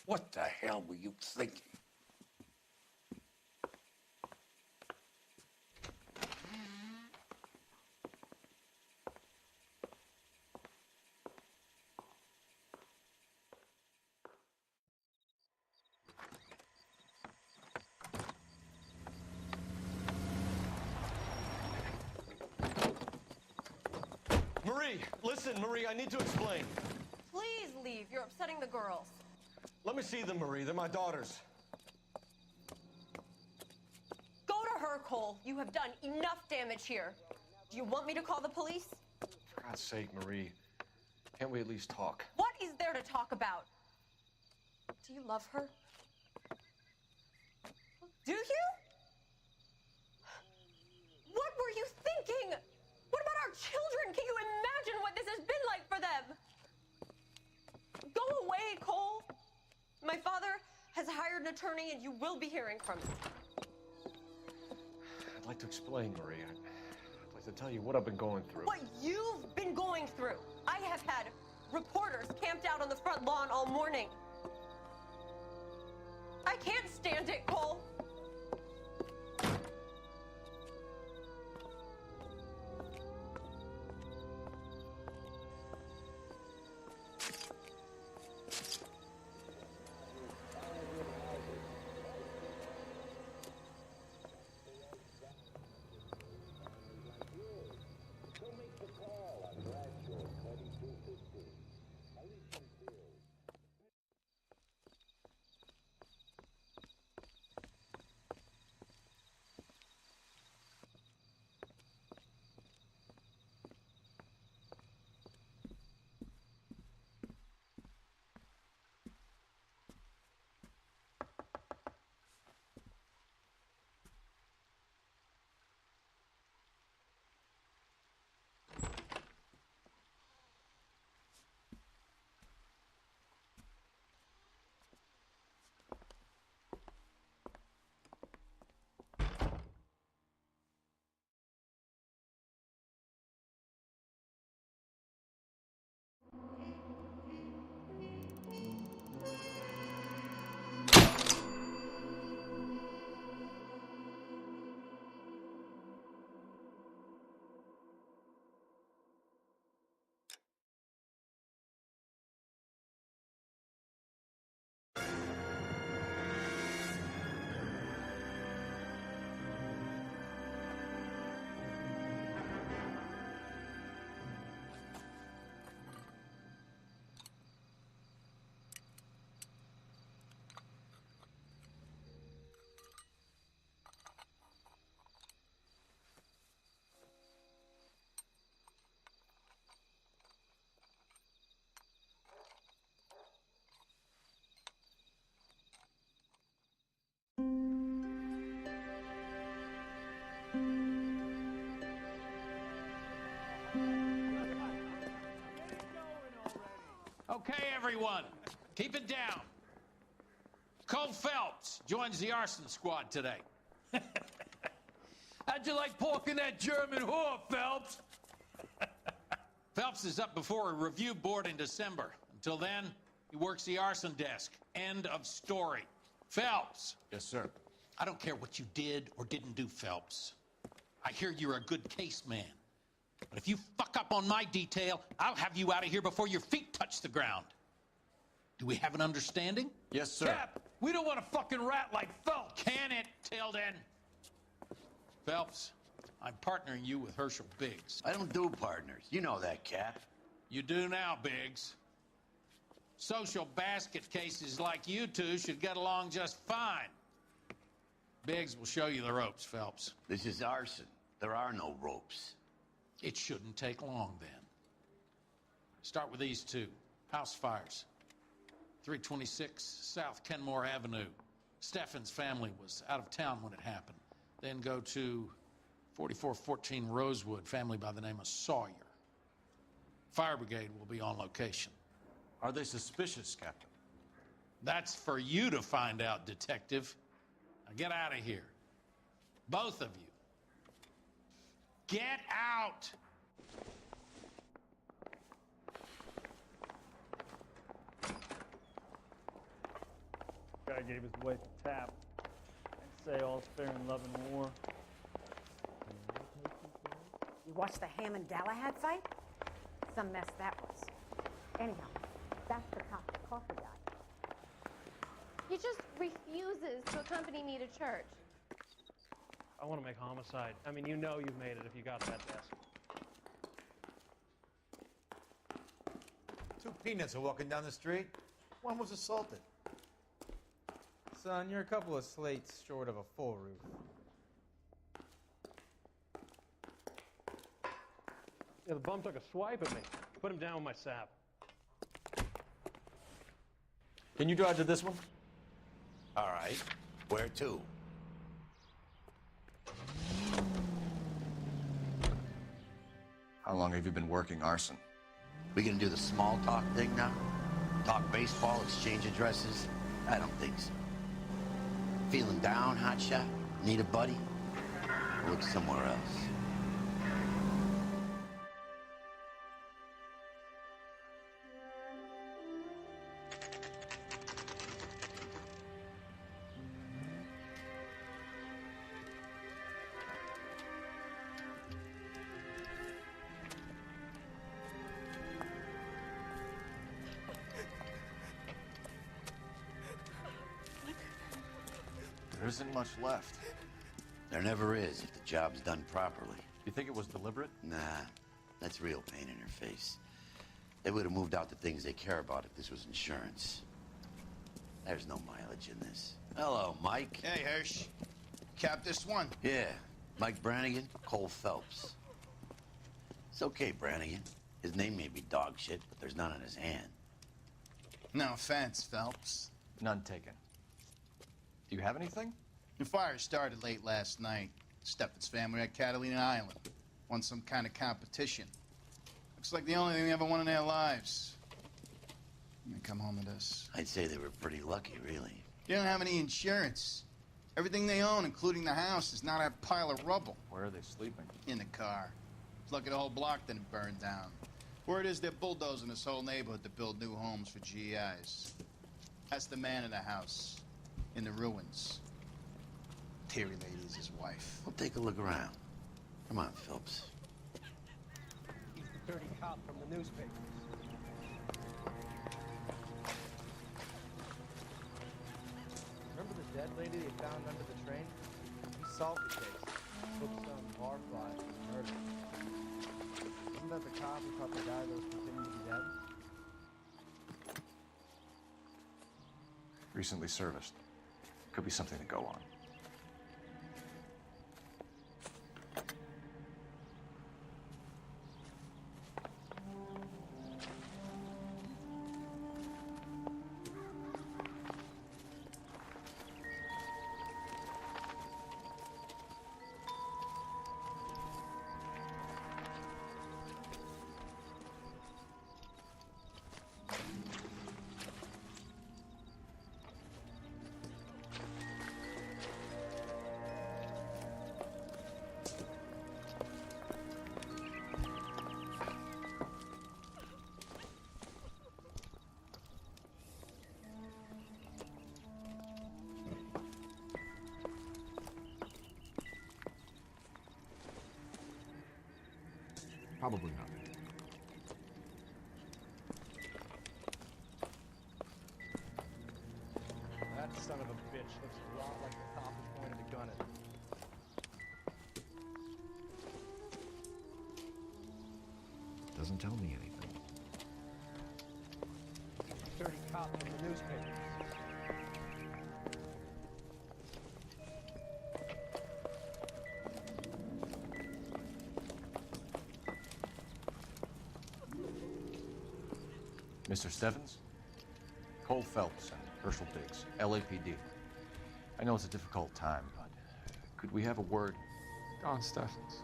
What the hell were you thinking? Marie, listen, Marie, I need to explain. Please leave. You're upsetting the girls. Let me see them, Marie. They're my daughters. Go to her, Cole. You have done enough damage here. Do you want me to call the police? For God's sake, Marie, can't we at least talk? What is there to talk about? Do you love her? Do you? What were you thinking? What about our children? Can you imagine what this has been like for them? Go away, Cole. My father has hired an attorney and you will be hearing from him. I'd like to explain, Marie. I'd like to tell you what I've been going through. What you've been going through. I have had reporters camped out on the front lawn all morning. I can't stand it, Cole. Okay, everyone, keep it down. Cole Phelps joins the arson squad today. How'd you like pork in that German whore, Phelps? Phelps is up before a review board in December. Until then, he works the arson desk. End of story. Phelps. Yes, sir. I don't care what you did or didn't do, Phelps. I hear you're a good case man. But if you fuck up on my detail, I'll have you out of here before your feet touch the ground. Do we have an understanding? Yes, sir. Cap, we don't want a fucking rat like Phelps. Can it, Tilden? Phelps, I'm partnering you with Herschel Biggs. I don't do partners. You know that, Cap. You do now, Biggs. Social basket cases like you two should get along just fine. Biggs will show you the ropes, Phelps. This is arson. There are no ropes. It shouldn't take long, then. Start with these two. House fires. 326 South Kenmore Avenue. Steffen's family was out of town when it happened. Then go to 4414 Rosewood, family by the name of Sawyer. Fire brigade will be on location. Are they suspicious, Captain? That's for you to find out, Detective. Now get out of here. Both of you. Get out! Guy gave his wife a tap. I'd say all's fair in love and war. You watched the Hammond-Galahad fight? Some mess that was. Anyhow, that's the cop that caught the guy. He just refuses to accompany me to church. I want to make homicide. I mean, you know you've made it if you got that desk. Two peanuts are walking down the street. One was assaulted. Son, you're a couple of slates short of a full roof. Yeah, the bum took a swipe at me. Put him down with my sap. Can you drive to this one? All right. Where to? How long have you been working arson? We gonna do the small talk thing now? Talk baseball, exchange addresses? I don't think so. Feeling down, hotshot? Need a buddy? Look somewhere else. There isn't much left. There never is if the job's done properly. You think it was deliberate? Nah, that's real pain in her face. They would have moved out the things they care about if this was insurance. There's no mileage in this. Hello, Mike. Hey, Hirsch. Cap this one? Yeah, Mike Brannigan, Cole Phelps. It's okay, Brannigan. His name may be dog shit, but there's none on his hand. No offense, Phelps. None taken. Do you have anything? The fire started late last night. Steffen's family at Catalina Island. Won some kind of competition. Looks like the only thing they ever won in their lives. And they come home to this. I'd say they were pretty lucky, really. They don't have any insurance. Everything they own, including the house, is not a pile of rubble. Where are they sleeping? In the car. Lucky the whole block didn't burn down. Word is they're bulldozing this whole neighborhood to build new homes for GIs. That's the man in the house. In the ruins. Terry Lady is his wife. We'll take a look around. Come on, Phelps. He's the dirty cop from the newspapers. Remember the dead lady they found under the train? We solved the case. Took some barfly for murder. Isn't that the cop who caught the guy that was pretending to be dead? Recently serviced. Could be something to go on. Probably not. That son of a bitch looks a lot like the cop who pointed a gun at him. Doesn't tell me anything. Dirty cop from the newspaper. Mr. Stevens? Cole Phelps and Herschel Diggs, LAPD. I know it's a difficult time, but could we have a word? Don Steffens.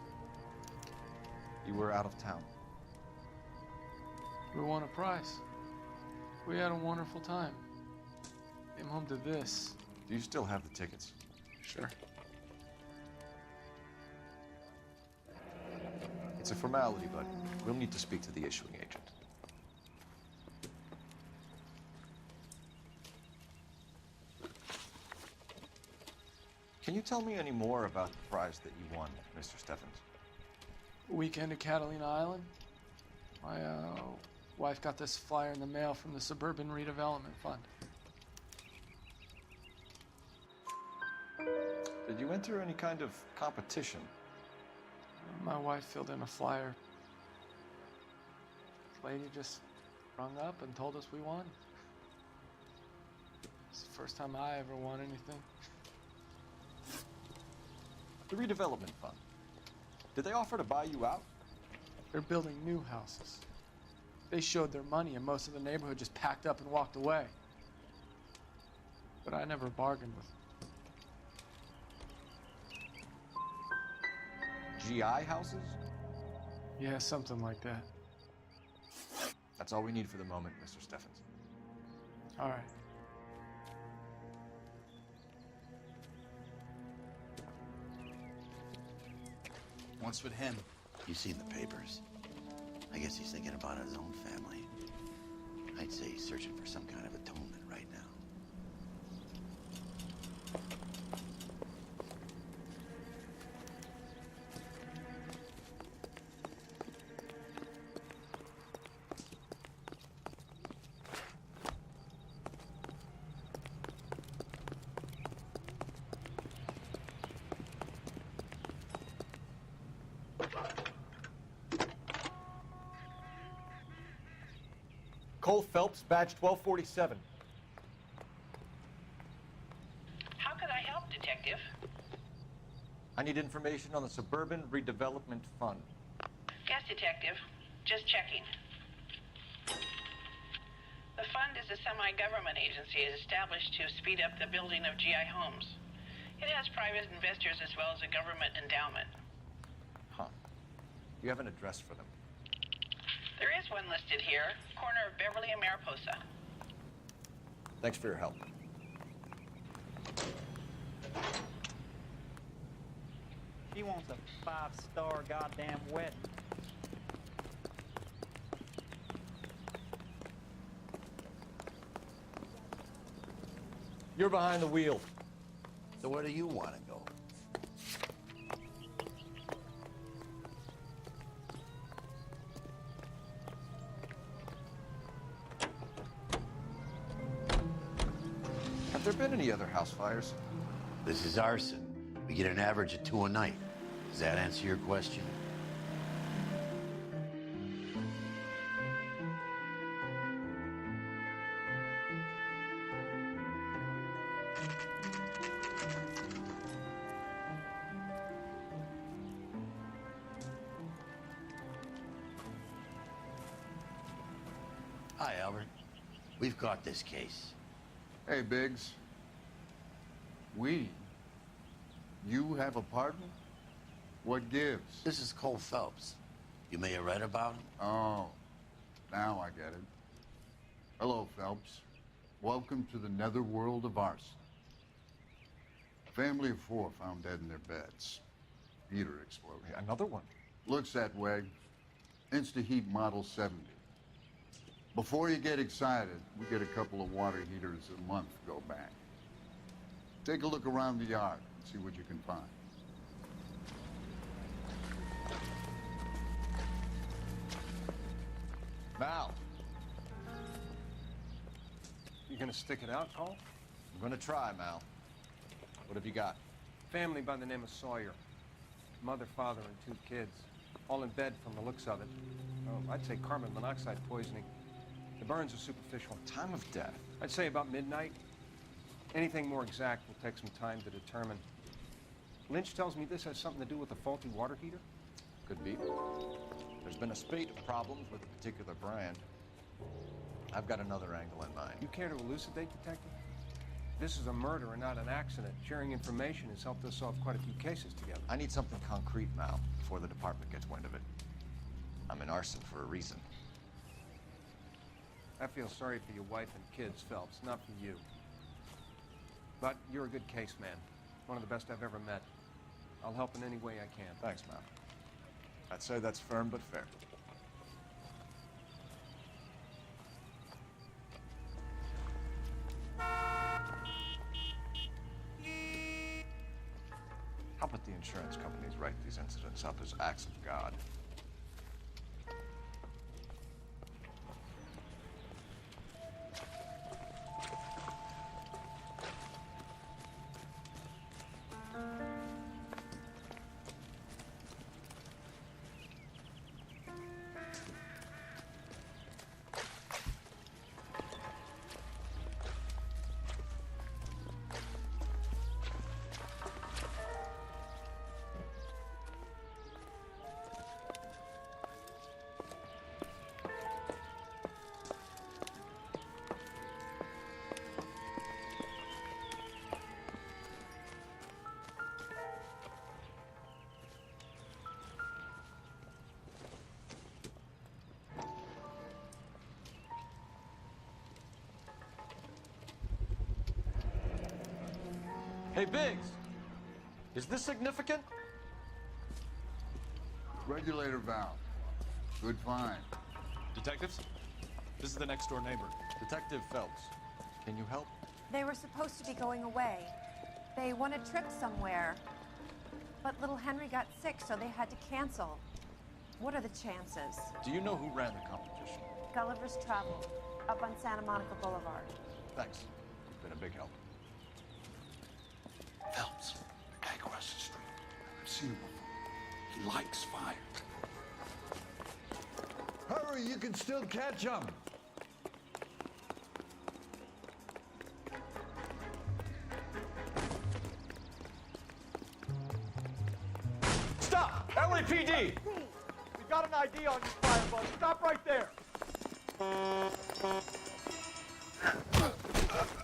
You were out of town. We won a prize. We had a wonderful time. Came home to this. Do you still have the tickets? Sure. It's a formality, but we'll need to speak to the issuing agent. Can you tell me any more about the prize that you won, Mr. Steffens? Weekend at Catalina Island. My wife got this flyer in the mail from the Suburban Redevelopment Fund. Did you enter any kind of competition? My wife filled in a flyer. This lady just rung up and told us we won. It's the first time I ever won anything. The redevelopment fund. Did they offer to buy you out? They're building new houses. They showed their money and most of the neighborhood just packed up and walked away. But I never bargained with them. GI houses? Yeah, something like that. That's all we need for the moment, Mr. Steffens. All right. What's with him? You've seen the papers. I guess he's thinking about his own family. I'd say he's searching for some kind of atonement right now. Cole Phelps, badge 1247. How could I help, Detective? I need information on the Suburban Redevelopment Fund. Yes, Detective. Just checking. The fund is a semi-government agency established to speed up the building of GI homes. It has private investors as well as a government endowment. Huh. Do you have an address for them? There is one listed here, corner of Beverly and Mariposa. Thanks for your help. She wants a 5-star goddamn wedding. You're behind the wheel. So where do you want to go? Have there been any other house fires? This is arson. We get an average of 2 a night. Does that answer your question? Hi, Albert. We've caught this case. Hey, Biggs. You have a partner? What gives? This is Cole Phelps. You may have read about him. Oh, now I get it. Hello, Phelps. Welcome to the netherworld of arson. A family of 4 found dead in their beds. Heater exploded. Another one? Looks that way. Insta-Heat Model 70. Before you get excited, we get a couple of water heaters a month go back. Take a look around the yard and see what you can find. Mal, You gonna stick it out, Cole? I'm gonna try, Mal. What have you got? Family by the name of Sawyer. Mother, father, and 2 kids. All in bed from the looks of it. Oh, I'd say carbon monoxide poisoning. The burns are superficial. Time of death? I'd say about midnight. Anything more exact will take some time to determine. Lynch tells me this has something to do with a faulty water heater. Could be. There's been a spate of problems with a particular brand. I've got another angle in mind. You care to elucidate, Detective? This is a murder and not an accident. Sharing information has helped us solve quite a few cases together. I need something concrete, Mal, before the department gets wind of it. I'm in arson for a reason. I feel sorry for your wife and kids, Phelps, not for you. But you're a good case man. One of the best I've ever met. I'll help in any way I can. Thanks, Mal. I'd say that's firm but fair. How about the insurance companies write these incidents up as acts of God? Hey, Biggs, is this significant? Regulator valve. Good find. Detectives, this is the next door neighbor. Detective Phelps, can you help? They were supposed to be going away. They won a trip somewhere. But little Henry got sick, so they had to cancel. What are the chances? Do you know who ran the competition? Gulliver's Travel, up on Santa Monica Boulevard. Thanks. You've been a big help. Phelps, the guy across the street. I've seen him before. He likes fire. Hurry, you can still catch him. Stop! LAPD! We got an ID on you, Firebug. Stop right there.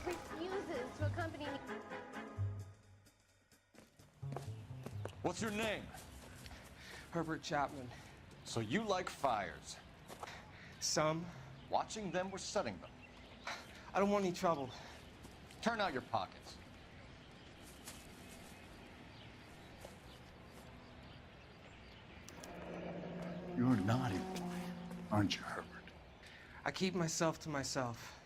Refuses to accompany me. What's your name? Herbert Chapman. So you like fires? Some. Watching them or setting them? I don't want any trouble. Turn out your pockets. You're a naughty boy, aren't you, Herbert? I keep myself to myself.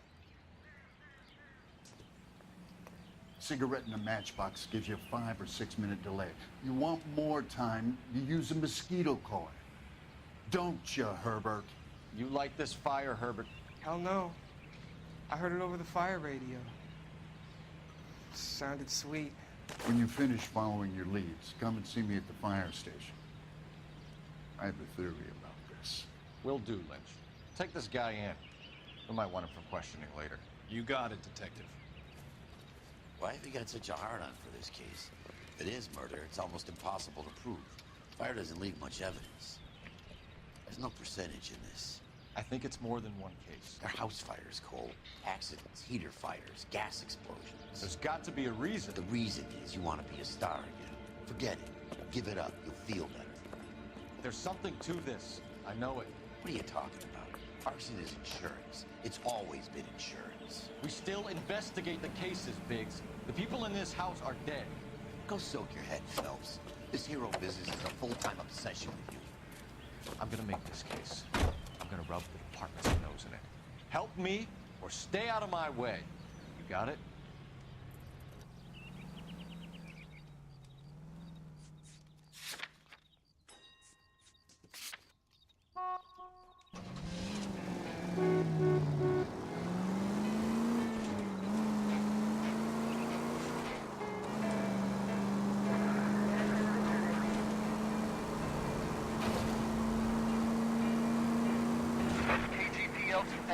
Cigarette in a matchbox gives you a 5 or 6 minute delay. You want more time, you use a mosquito coil. Don't you, Herbert? You like this fire, Herbert? Hell no. I heard it over the fire radio. Sounded sweet. When you finish following your leads, come and see me at the fire station. I have a theory about this. Will do, Lynch. Take this guy in. We might want him for questioning later. You got it, Detective. Why have you got such a hard-on for this case? If it is murder, it's almost impossible to prove. Fire doesn't leave much evidence. There's no percentage in this. I think it's more than one case. They're house fires, Cole. Accidents, heater fires, gas explosions. There's got to be a reason. The reason is you want to be a star again. Forget it. Give it up. You'll feel better. There's something to this. I know it. What are you talking about? Arson is insurance. It's always been insurance. We still investigate the cases, Biggs. The people in this house are dead. Go soak your head, Phelps. This hero business is a full-time obsession with you. I'm gonna make this case. I'm gonna rub the department's nose in it. Help me or stay out of my way. You got it?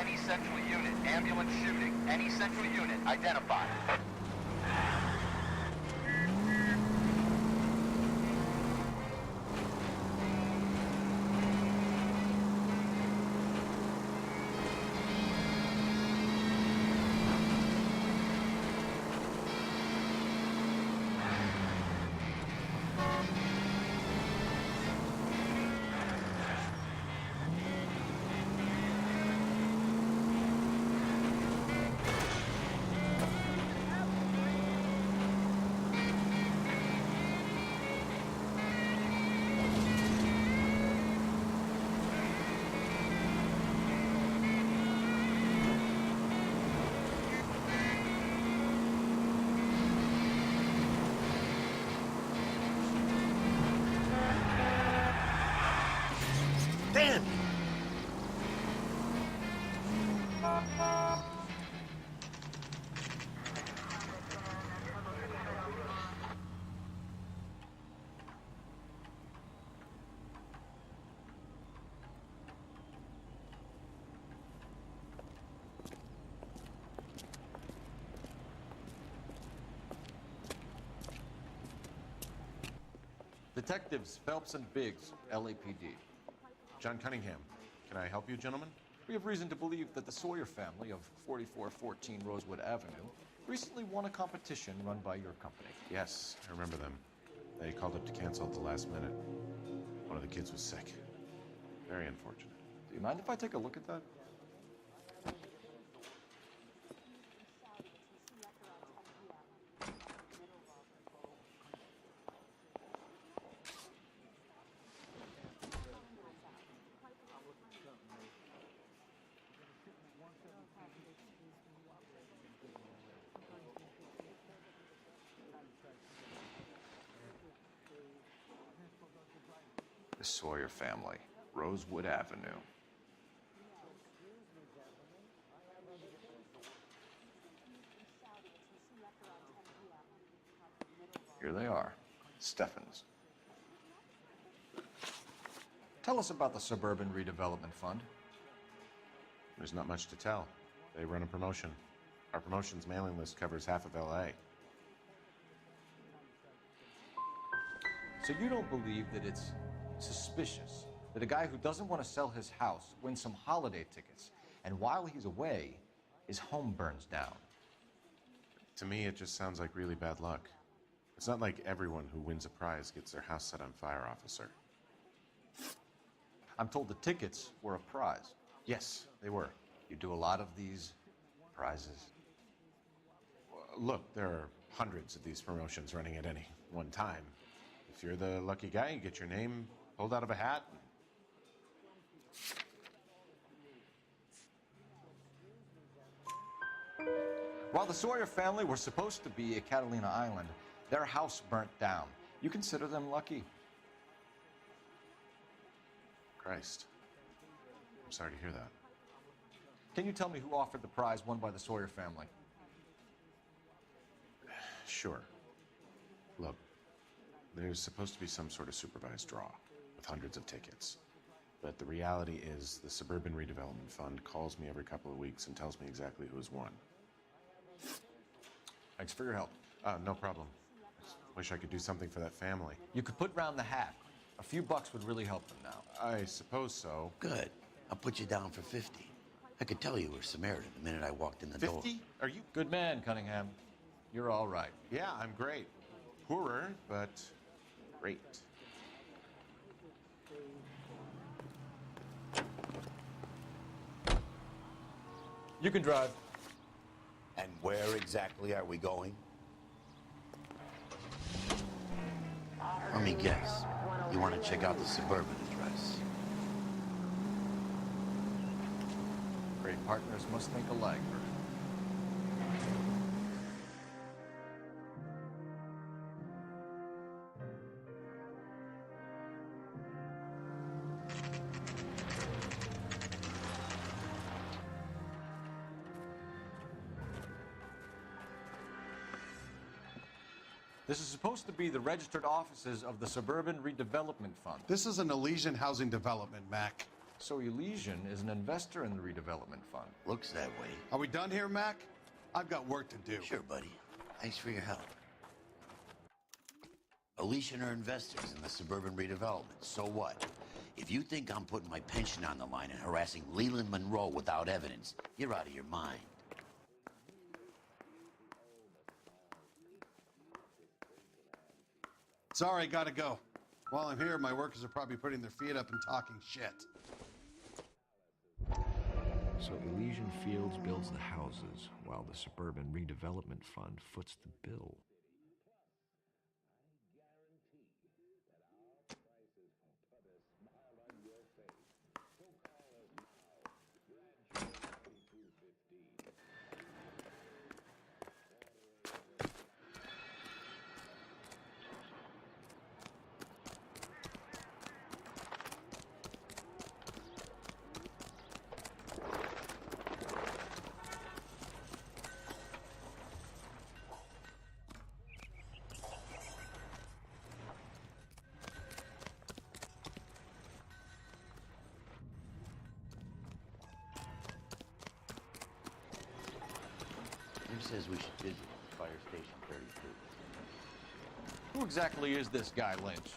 any central unit. Ambulance shooting. Any central unit. Identified. Dan! Detectives Phelps and Biggs, LAPD. John Cunningham. Can I help you, gentlemen? We have reason to believe that the Sawyer family of 4414 Rosewood Avenue recently won a competition run by your company. Yes, I remember them. They called up to cancel at the last minute. One of the kids was sick. Very unfortunate. Do you mind if I take a look at that? The Sawyer family, Rosewood Avenue. Here they are, Steffens. Tell us about the Suburban Redevelopment Fund. There's not much to tell. They run a promotion. Our promotion's mailing list covers half of LA. So you don't believe that it's suspicious that a guy who doesn't want to sell his house wins some holiday tickets, and while he's away, his home burns down? To me, it just sounds like really bad luck. It's not like everyone who wins a prize gets their house set on fire, officer. I'm told the tickets were a prize. Yes, they were. You do a lot of these prizes? Look, there are hundreds of these promotions running at any one time. If you're the lucky guy, you get your name pulled out of a hat. While the Sawyer family were supposed to be at Catalina Island, their house burnt down. You consider them lucky? Christ. I'm sorry to hear that. Can you tell me who offered the prize won by the Sawyer family? Sure. Look, there's supposed to be some sort of supervised draw with hundreds of tickets. But the reality is the Suburban Redevelopment Fund calls me every couple of weeks and tells me exactly who's won. Thanks for your help. No problem. Just wish I could do something for that family. You could put round the hat. A few bucks would really help them now. I suppose so. Good. I'll put you down for 50. I could tell you were Samaritan the minute I walked in the door. 50? Are you... Good man, Cunningham. You're all right. Yeah, I'm great. Poorer, but great. You can drive. And where exactly are we going? Let me guess. You want to check out the Suburban address? Great partners must make alike. This is supposed to be the registered offices of the Suburban Redevelopment Fund. This is an Elysian housing development, Mac. So Elysian is an investor in the redevelopment fund. Looks that way. Are we done here, Mac? I've got work to do. Sure, buddy. Thanks for your help. Elysian are investors in the suburban redevelopment. So what? If you think I'm putting my pension on the line and harassing Leland Monroe without evidence, you're out of your mind. Sorry, gotta go. While I'm here, my workers are probably putting their feet up and talking shit. So Elysian Fields builds the houses, while the Suburban Redevelopment Fund foots the bill. Jim says we should visit Fire Station 32. Who exactly is this guy, Lynch?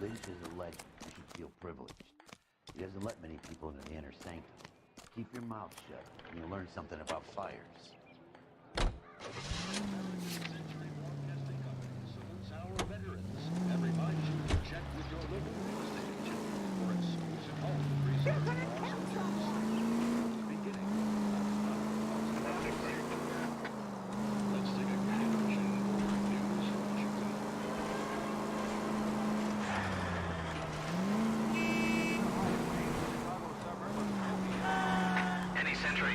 Lynch is a legend. You should feel privileged. He doesn't let many people into the inner sanctum. Keep your mouth shut, and you'll learn something about fires. Our veterans. And reminds you to check with your local real estate agent for exclusive home presales. Let's take a quick intermission for news Washington. Any Century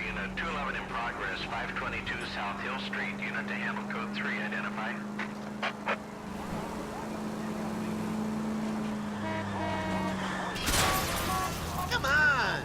Unit 211 in progress, 522 South Hill Street, unit to handle code 3, identify. Come on!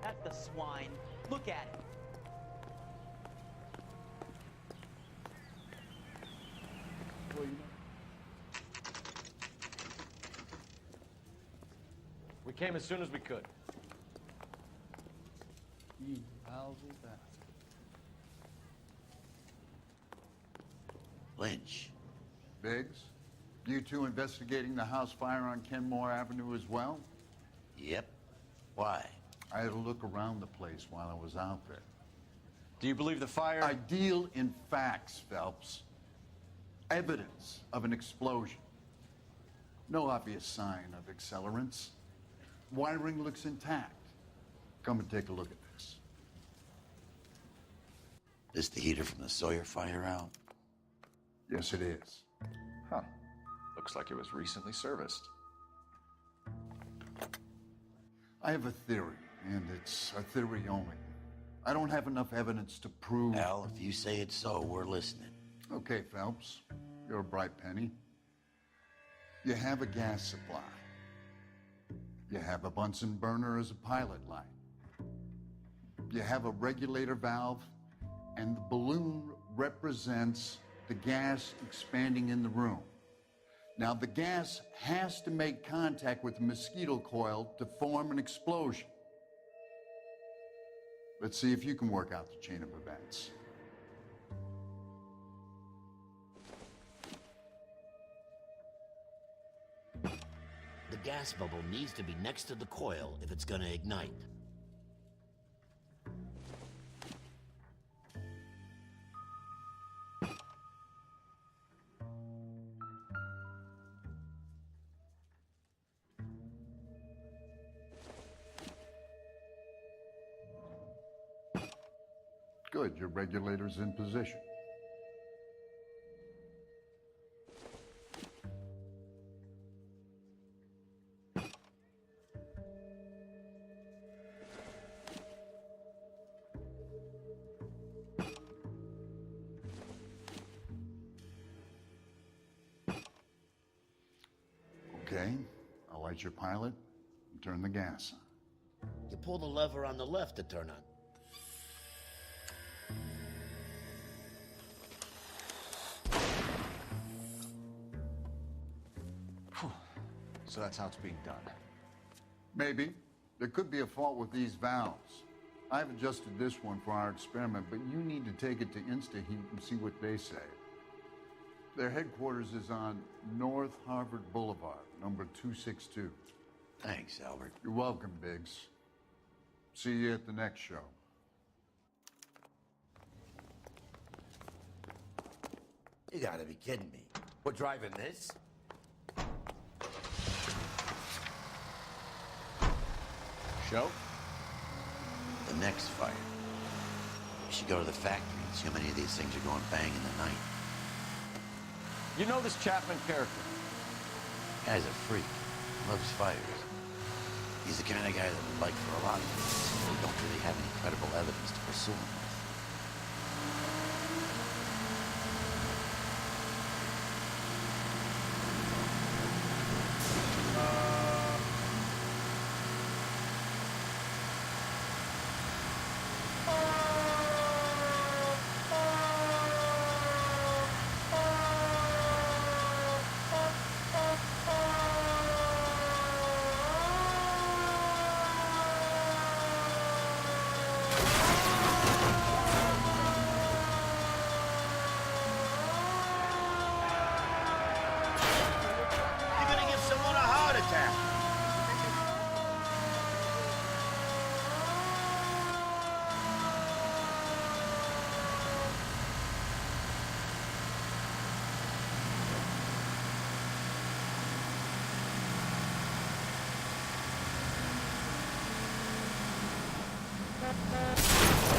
That's the swine. Look at it. We came as soon as we could. You lousy bastard. Lynch. Biggs, you two investigating the house fire on Kenmore Avenue as well? Yep. Why? I had a look around the place while I was out there. Do you believe the fire? I deal in facts, Phelps. Evidence of an explosion. No obvious sign of accelerants. Wiring looks intact. Come and take a look at this. Is the heater from the Sawyer fire out? Yes, it is. Huh. Looks like it was recently serviced. I have a theory, and it's a theory only. I don't have enough evidence to prove... Al, if you say it's so, we're listening. Okay, Phelps. You're a bright penny. You have a gas supply. You have a Bunsen burner as a pilot light. You have a regulator valve, and the balloon represents the gas expanding in the room. Now, the gas has to make contact with the mosquito coil to form an explosion. Let's see if you can work out the chain of events. The gas bubble needs to be next to the coil if it's gonna ignite. Good, your regulator's in position. Okay, I'll light your pilot and turn the gas on. You pull the lever on the left to turn on. So that's how it's being done. Maybe. There could be a fault with these valves. I've adjusted this one for our experiment, but you need to take it to InstaHeat and see what they say. Their headquarters is on North Harvard Boulevard, number 262. Thanks, Albert. You're welcome, Biggs. See you at the next show. You gotta be kidding me. We're driving this? Show? The next fire. We should go to the factory and see how many of these things are going bang in the night. You know this Chapman character? Guy's a freak. Loves fires. He's the kind of guy that would like for a lot of things. We don't really have any credible evidence to pursue him with.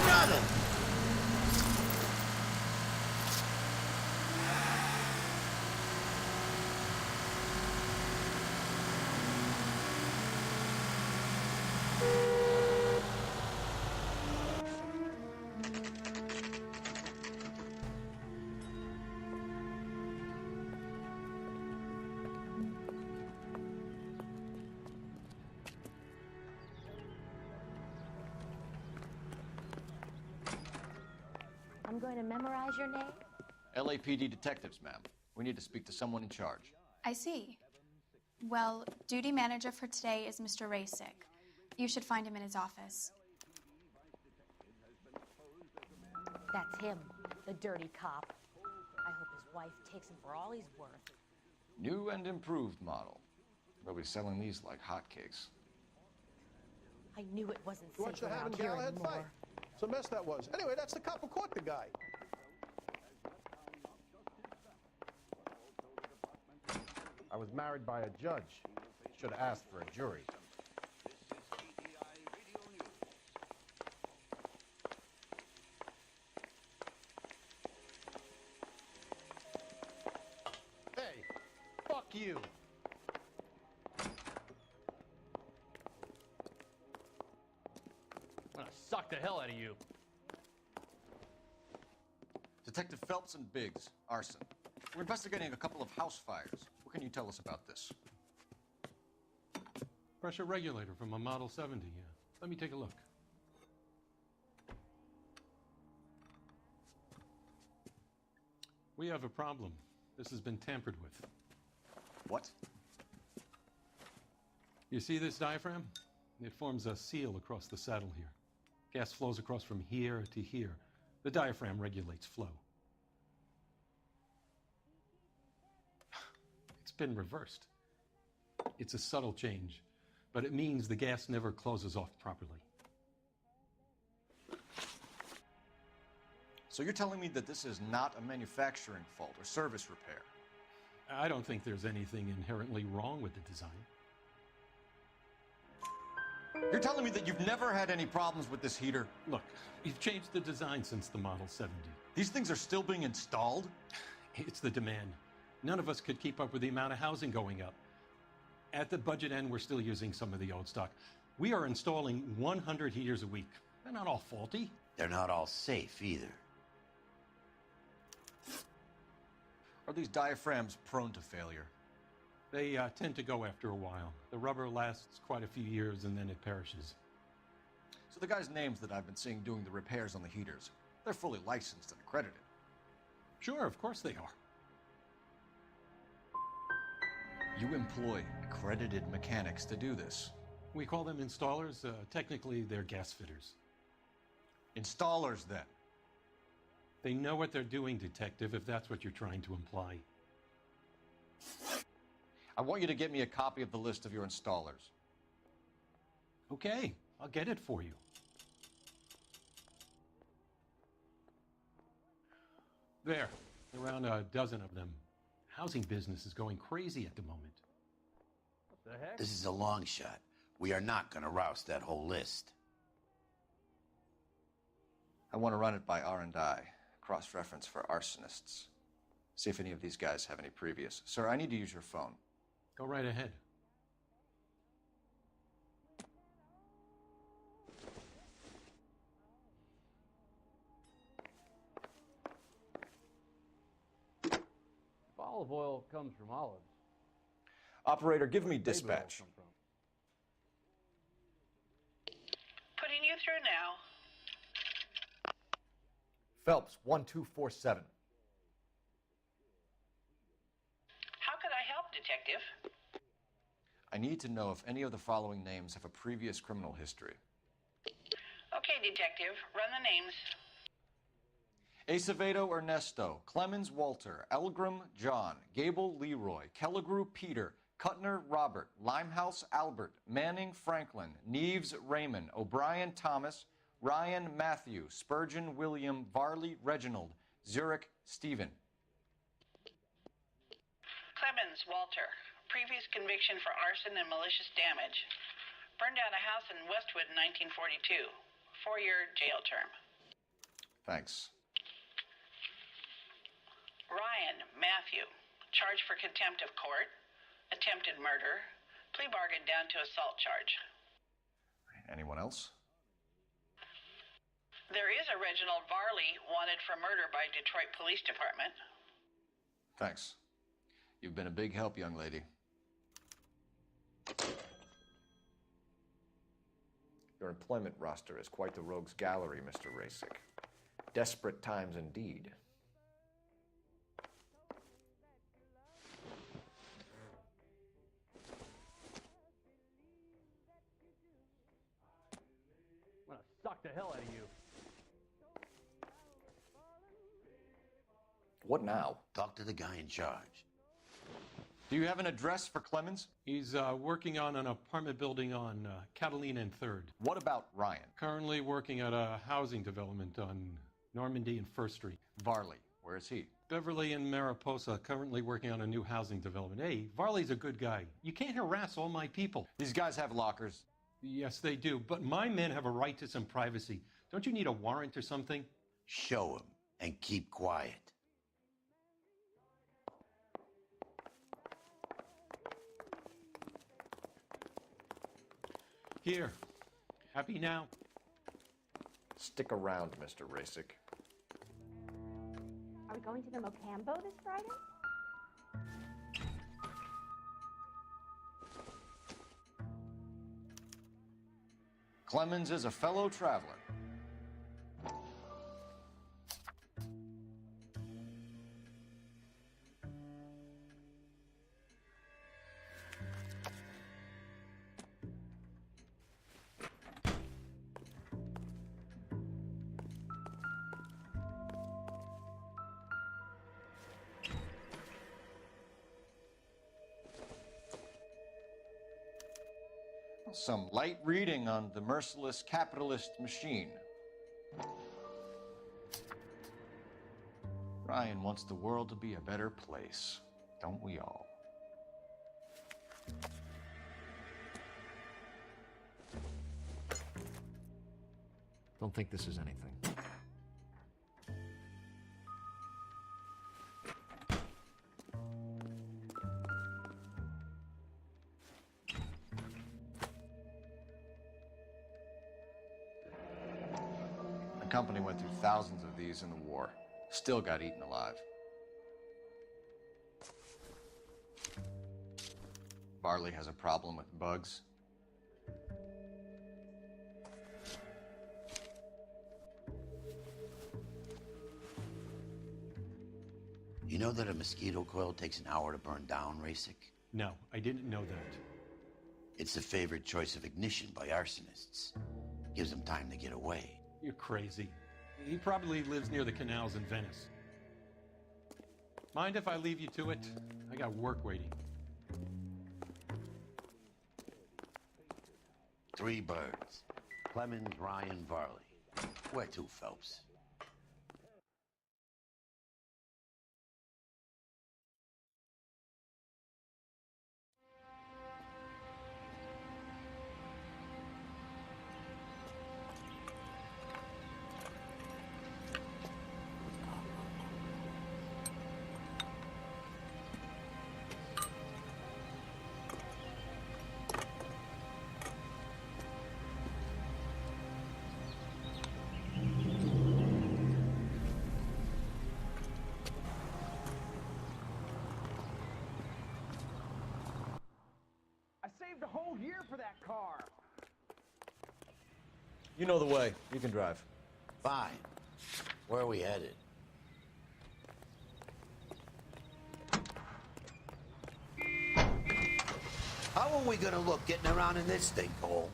Brother! I'm going to memorize your name. LAPD detectives, ma'am. We need to speak to someone in charge. I see. Well, duty manager for today is Mr. Rasick. You should find him in his office. That's him, the dirty cop. I hope his wife takes him for all he's worth. New and improved model. They'll be selling these like hotcakes. I knew it wasn't You want safe you to have around him here Galahad anymore. fight? It's a mess that was. Anyway, that's the cop who caught the guy. I was married by a judge. Should have asked for a jury. Hey, fuck you. I'm gonna suck the hell out of you. Detective Phelps and Biggs, arson. We're investigating a couple of house fires. What can you tell us about this? Pressure regulator from a Model 70, yeah. Let me take a look. We have a problem. This has been tampered with. What? You see this diaphragm? It forms a seal across the saddle here. Gas flows across from here to here. The diaphragm regulates flow. It's been reversed. It's a subtle change, but it means the gas never closes off properly. So you're telling me that this is not a manufacturing fault or service repair? I don't think there's anything inherently wrong with the design. You're telling me that you've never had any problems with this heater? Look, we've changed the design since the Model 70. These things are still being installed? It's the demand. None of us could keep up with the amount of housing going up. At the budget end, we're still using some of the old stock. We are installing 100 heaters a week. They're not all faulty. They're not all safe either. Are these diaphragms prone to failure? They tend to go after a while. The rubber lasts quite a few years and then it perishes. So the guys' names that I've been seeing doing the repairs on the heaters, they're fully licensed and accredited. Sure, of course they are. You employ accredited mechanics to do this. We call them installers. Technically, they're gas fitters. Installers, then? They know what they're doing, Detective, if that's what you're trying to imply. I want you to get me a copy of the list of your installers. Okay, I'll get it for you. There, around a dozen of them. Housing business is going crazy at the moment. What the heck? This is a long shot. We are not going to roust that whole list. I want to run it by R&I, cross-reference for arsonists. See if any of these guys have any previous. Sir, I need to use your phone. Go right ahead. If olive oil comes from olives. Operator, give me dispatch. Putting you through now. Phelps, 1247. How could I help, Detective? I need to know if any of the following names have a previous criminal history. Okay, Detective, run the names. Acevedo Ernesto, Clemens Walter, Elgram John, Gable Leroy, Kelligrew Peter, Cutner Robert, Limehouse Albert, Manning Franklin, Neves Raymond, O'Brien Thomas, Ryan Matthew, Spurgeon William, Varley Reginald, Zurich Stephen. Clemens Walter, previous conviction for arson and malicious damage. Burned down a house in Westwood in 1942. 4-year jail term. Thanks. Ryan Matthew, charged for contempt of court, attempted murder, plea bargain down to assault charge. Anyone else? There is a Reginald Varley wanted for murder by Detroit Police Department. Thanks. You've been a big help, young lady. Your employment roster is quite the rogues gallery, Mr. Rasick. Desperate times indeed. I'm gonna suck the hell out of you. What now? Talk to the guy in charge. Do you have an address for Clemens? He's working on an apartment building on Catalina and 3rd. What about Ryan? Currently working at a housing development on Normandy and 1st Street. Varley, where is he? Beverly and Mariposa, currently working on a new housing development. Hey, Varley's a good guy. You can't harass all my people. These guys have lockers. Yes, they do, but my men have a right to some privacy. Don't you need a warrant or something? Show him and keep quiet. Here. Happy now? Stick around, Mr. Rasick. Are we going to the Mocambo this Friday? Clemens is a fellow traveler. Some light reading on the merciless capitalist machine. Ryan wants the world to be a better place, don't we all? Don't think this is anything. The company went through thousands of these in the war. Still got eaten alive. Varley has a problem with bugs. You know that a mosquito coil takes an hour to burn down, Rasic? No, I didn't know that. It's the favorite choice of ignition by arsonists. Gives them time to get away. You're crazy. He probably lives near the canals in Venice. Mind if I leave you to it? I got work waiting. 3 birds. Clemens, Ryan, Varley. Where to, Phelps? A whole year for that car. You know the way. You can drive. Fine. Where are we headed? How are we gonna look getting around in this thing, Cole?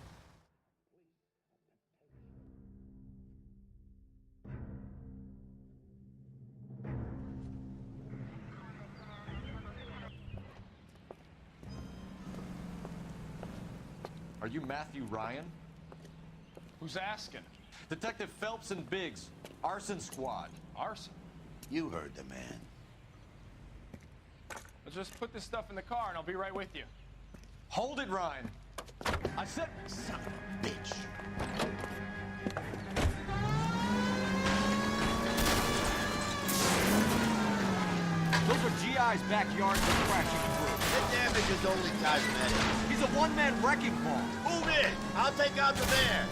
Are you Matthew Ryan? Who's asking? Detective Phelps and Biggs. Arson Squad. Arson? You heard the man. Let's just put this stuff in the car and I'll be right with you. Hold it, Ryan. I said, son of a bitch. Those are GI's backyards we're crashing through. The damage is only cosmetic. He's a one-man wrecking ball. Move in. I'll take out the van.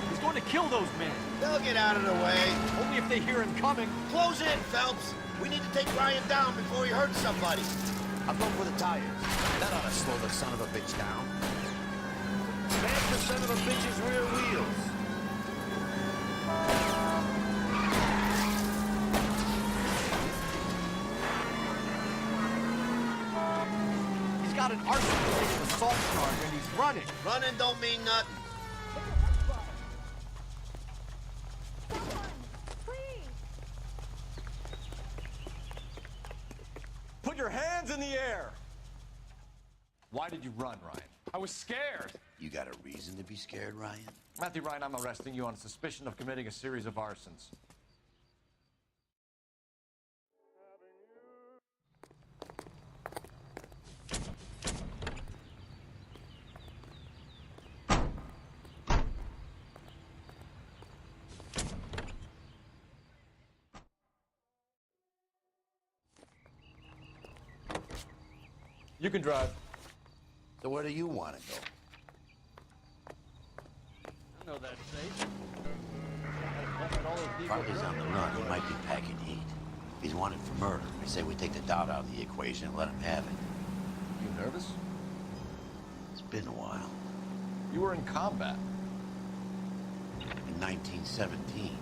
He's going to kill those men. They'll get out of the way. Only if they hear him coming. Close in, Phelps. We need to take Ryan down before he hurts somebody. I'm going for the tires. That ought to slow the son of a bitch down. Smash the son of a bitch's rear wheels. He's got an arson-related assault charge and he's running. Running don't mean nothing. Put your hands in the air! Why did you run, Ryan? I was scared. You got a reason to be scared, Ryan? Matthew Ryan, I'm arresting you on suspicion of committing a series of arsons. You can drive. So where do you want to go? I know that safe. Farley's on the run. He might be packing heat. If he's wanted for murder, I say we take the doubt out of the equation and let him have it. You nervous? It's been a while. You were in combat. In 1917.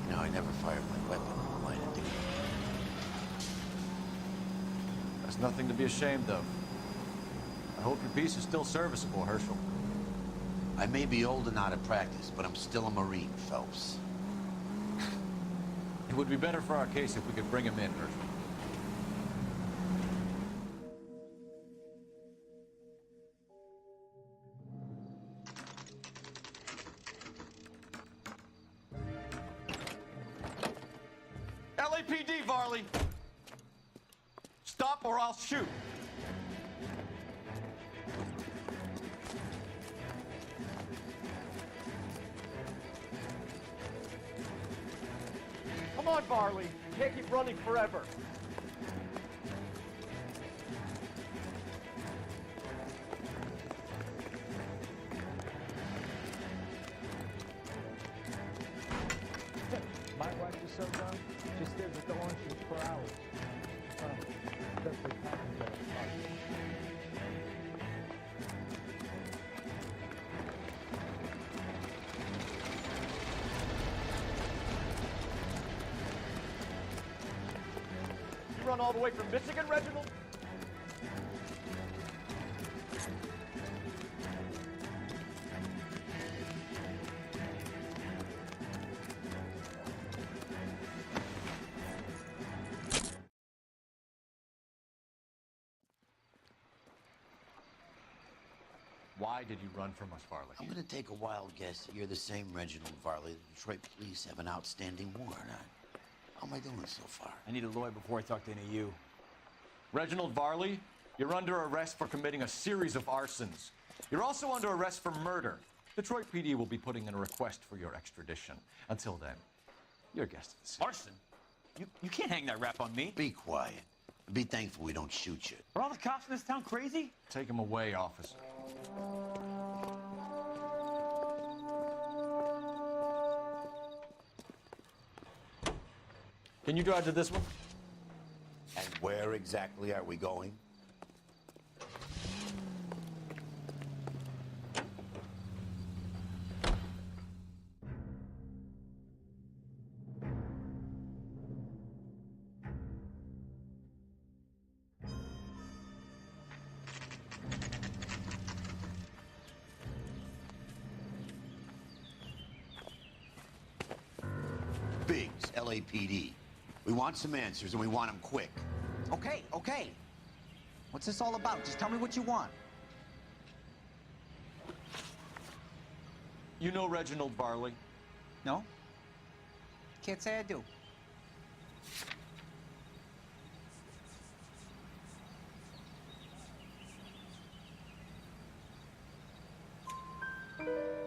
You know, I never fired my weapon in the line of duty. That's nothing to be ashamed of. I hope your piece is still serviceable, Herschel. I may be old and out of practice, but I'm still a Marine, Phelps. It would be better for our case if we could bring him in, Herschel. LAPD, Varley! Stop or I'll shoot! Come on, Varley. You can't keep running forever. so done? Just stares at the oranges for hours. Does the pattern that it's hard. You run all the way from Michigan, Reginald? Why did you run from us, Farley? I'm gonna take a wild guess that you're the same Reginald Varley the Detroit police have an outstanding warrant on. How am I doing so far? I need a lawyer before I talk to any of you. Reginald Varley, you're under arrest for committing a series of arsons. You're also under arrest for murder. Detroit PD will be putting in a request for your extradition. Until then, you're a guest of the city. Arson? You can't hang that rap on me. Be quiet. Be thankful we don't shoot you. Are all the cops in this town crazy? Take him away, officer. Can you drive to this one? And where exactly are we going? Biggs, LAPD. We want some answers, and we want them quick. Okay, okay. What's this all about? Just tell me what you want. You know Reginald Varley? No? Can't say I do.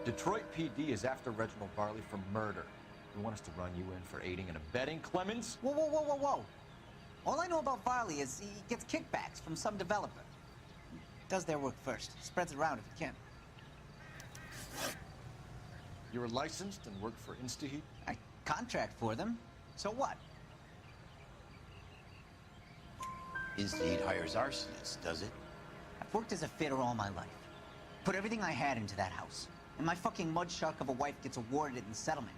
Detroit PD is after Reginald Varley for murder. You want us to run you in for aiding and abetting, Clemens? Whoa, whoa, whoa, whoa, whoa. All I know about Varley is he gets kickbacks from some developer. Does their work first. Spreads it around if he can. You're licensed and work for InstaHeat? I contract for them. So what? InstaHeat hires arsonists, does it? I've worked as a fitter all my life. Put everything I had into that house. And my fucking mudshark of a wife gets awarded it in settlement.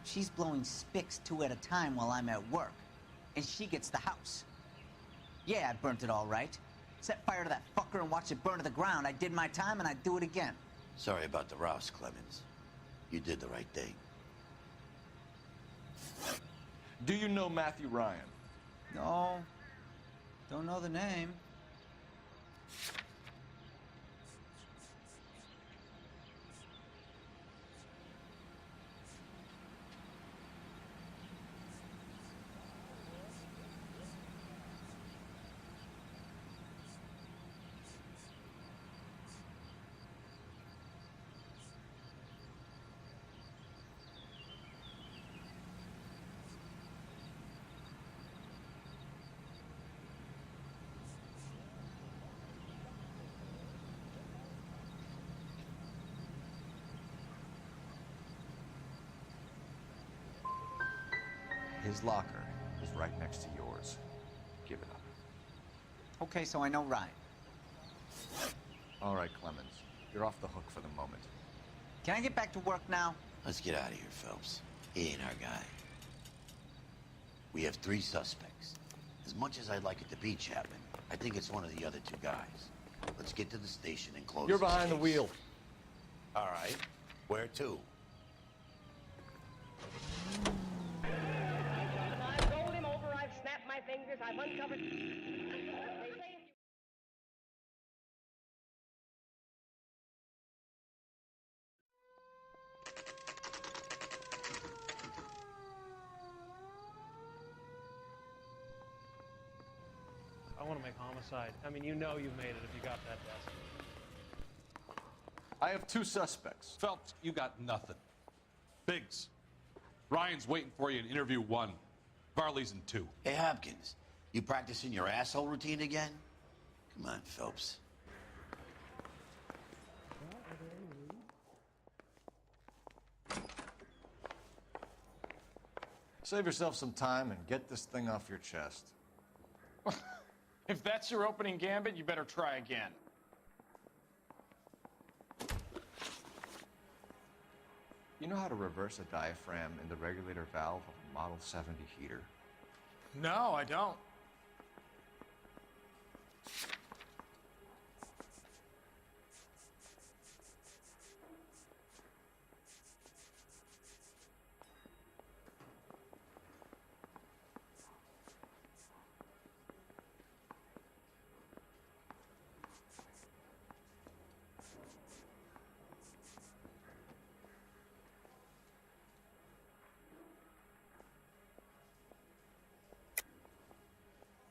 She's blowing spics 2 at a time while I'm at work. And she gets the house. Yeah, I burnt it all right. Set fire to that fucker and watched it burn to the ground. I did my time and I'd do it again. Sorry about the rouse, Clemens. You did the right thing. Do you know Matthew Ryan? No. Don't know the name. His locker is right next to yours. Give it up. Okay, so I know Ryan. All right, Clemens. You're off the hook for the moment. Can I get back to work now? Let's get out of here, Phelps. He ain't our guy. We have 3 suspects. As much as I'd like it to be Chapman, I think it's one of the other 2 guys. Let's get to the station and close You're this behind the case. wheel. All right. Where to? I've rolled him over, I've snapped my fingers, I've uncovered... I want to make homicide. I mean, you know you made it if you got that desk. I have 2 suspects. Phelps, you got nothing. Biggs, Ryan's waiting for you in interview 1. Varley's in 2. Hey, Hopkins, you practicing your asshole routine again? Come on, Phelps. Save yourself some time and get this thing off your chest. If that's your opening gambit, you better try again. You know how to reverse a diaphragm in the regulator valve of a Model 70 heater? No, I don't.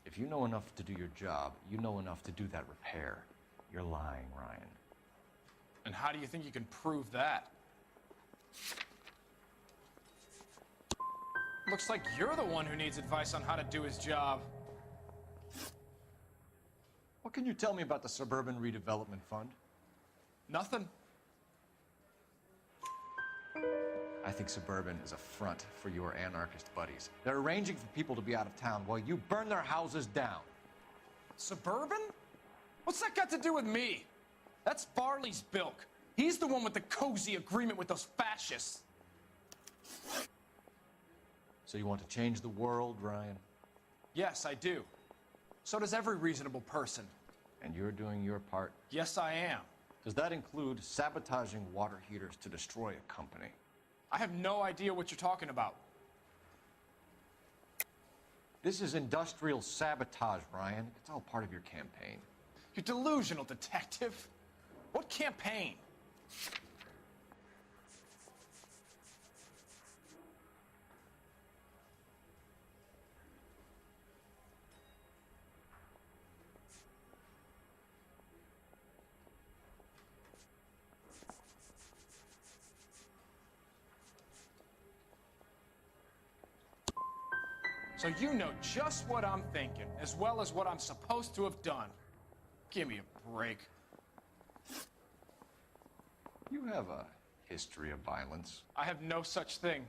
If you know enough to do your job, you know enough to do that repair. You're lying, Ryan. And how do you think you can prove that? Looks like you're the one who needs advice on how to do his job. What can you tell me about the Suburban Redevelopment Fund? Nothing. I think Suburban is a front for your anarchist buddies. They're arranging for people to be out of town while you burn their houses down. Suburban? What's that got to do with me? That's Varley's bilk. He's the one with the cozy agreement with those fascists. So you want to change the world, Ryan? Yes, I do. So does every reasonable person. And you're doing your part? Yes, I am. Does that include sabotaging water heaters to destroy a company? I have no idea what you're talking about. This is industrial sabotage, Ryan. It's all part of your campaign. You're delusional, detective. What campaign? So you know just what I'm thinking, as well as what I'm supposed to have done. Give me a break. You have a history of violence. I have no such thing.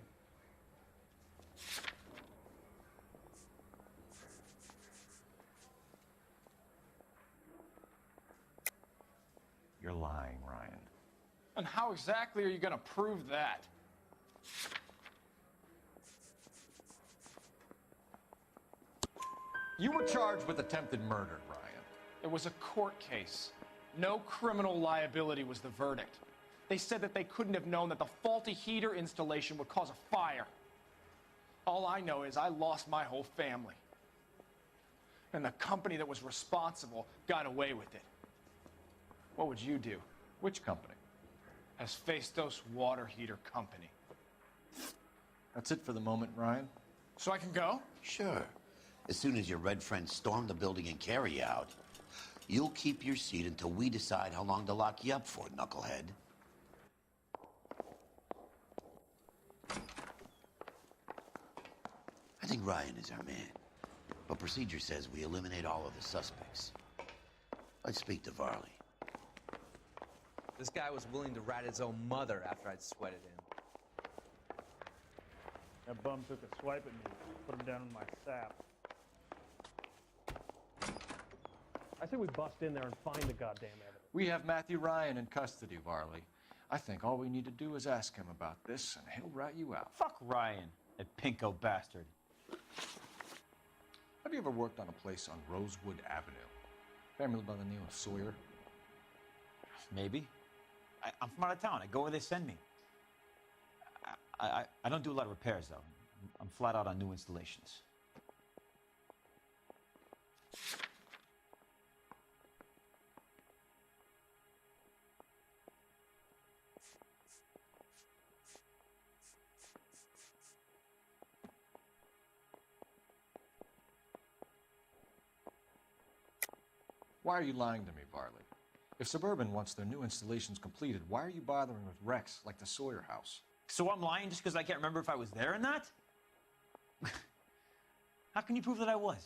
You're lying, Ryan. And how exactly are you going to prove that? You were charged with attempted murder, Ryan. It was a court case. No criminal liability was the verdict. They said that they couldn't have known that the faulty heater installation would cause a fire. All I know is I lost my whole family. And the company that was responsible got away with it. What would you do? Which company? Hephaestus Water Heater Company. That's it for the moment, Ryan. So I can go? Sure. As soon as your red friends storm the building and carry you out, you'll keep your seat until we decide how long to lock you up for, knucklehead. I think Ryan is our man, but procedure says we eliminate all of the suspects. Let's speak to Varley. This guy was willing to rat his own mother after I'd sweated him. That bum took a swipe at me, put him down in my sap. I say we bust in there and find the goddamn evidence. We have Matthew Ryan in custody, Varley. I think all we need to do is ask him about this, and he'll rat you out. Fuck Ryan, that pinko bastard. Have you ever worked on a place on Rosewood Avenue? Family by the name of Sawyer? Maybe. I'm from out of town. I go where they send me. I don't do a lot of repairs, though. I'm flat out on new installations. Why are you lying to me, Varley? If Suburban wants their new installations completed, why are you bothering with wrecks like the Sawyer house? So I'm lying just because I can't remember if I was there or not? How can you prove that I was?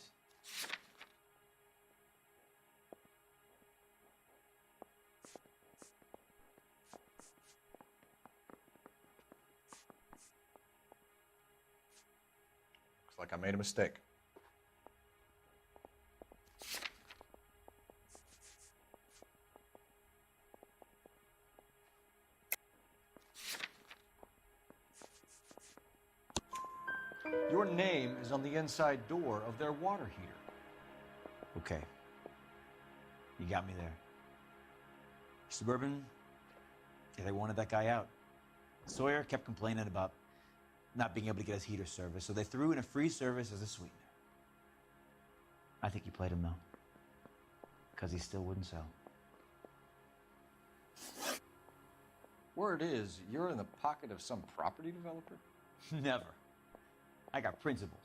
Looks like I made a mistake. Your name is on the inside door of their water heater. Okay. You got me there. Suburban, yeah, they wanted that guy out. Sawyer kept complaining about not being able to get his heater service, so they threw in a free service as a sweetener. I think he played him, though, because he still wouldn't sell. Word is, you're in the pocket of some property developer? Never. I got principles.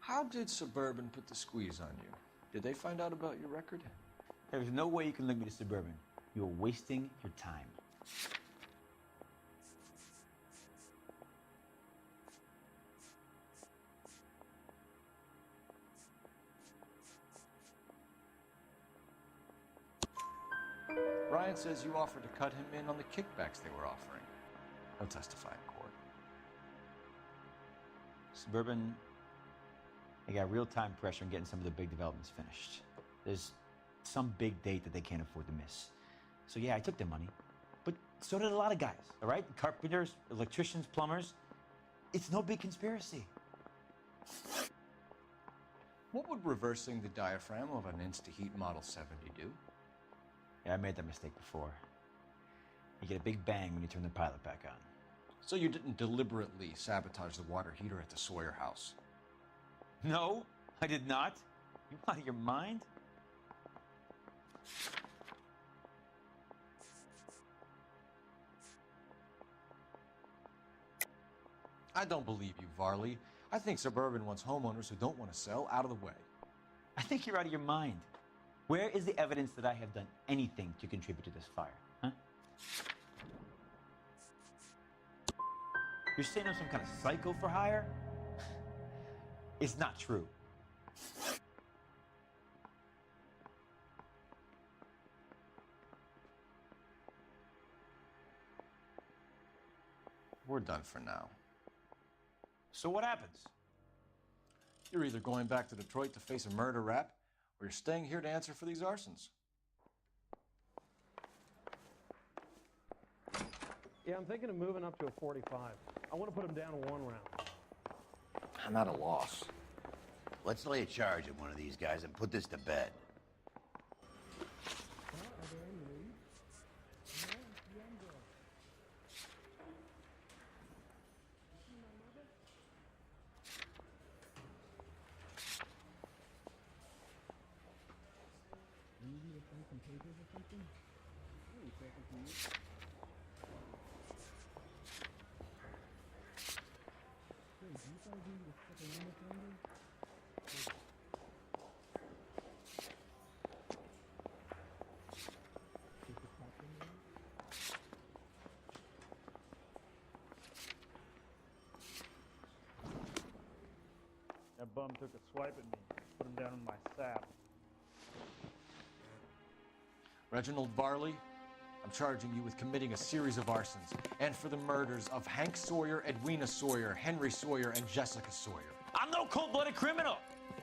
How did Suburban put the squeeze on you? Did they find out about your record? There's no way you can link me to Suburban. You're wasting your time. Ryan says you offered to cut him in on the kickbacks they were offering. He'll testify in court. Suburban, they got real-time pressure on getting some of the big developments finished. There's some big date that they can't afford to miss. So yeah, I took their money, but so did a lot of guys, all right? Carpenters, electricians, plumbers. It's no big conspiracy. What would reversing the diaphragm of an Insta-Heat Model 70 do? Yeah, I made that mistake before. You get a big bang when you turn the pilot back on. So you didn't deliberately sabotage the water heater at the Sawyer house? No, I did not. You out of your mind? I don't believe you, Varley. I think Suburban wants homeowners who don't want to sell out of the way. I think you're out of your mind. Where is the evidence that I have done anything to contribute to this fire, huh? You're saying I'm some kind of psycho for hire? It's not true. We're done for now. So what happens? You're either going back to Detroit to face a murder rap, or you're staying here to answer for these arsons. Yeah, I'm thinking of moving up to a 45. I want to put him down in one round. I'm at a loss. Let's lay a charge at one of these guys and put this to bed. That bum took a swipe at me, put him down in my sap. Reginald Varley, I'm charging you with committing a series of arsons and for the murders of Hank Sawyer, Edwina Sawyer, Henry Sawyer, and Jessica Sawyer. I'm no cold-blooded criminal.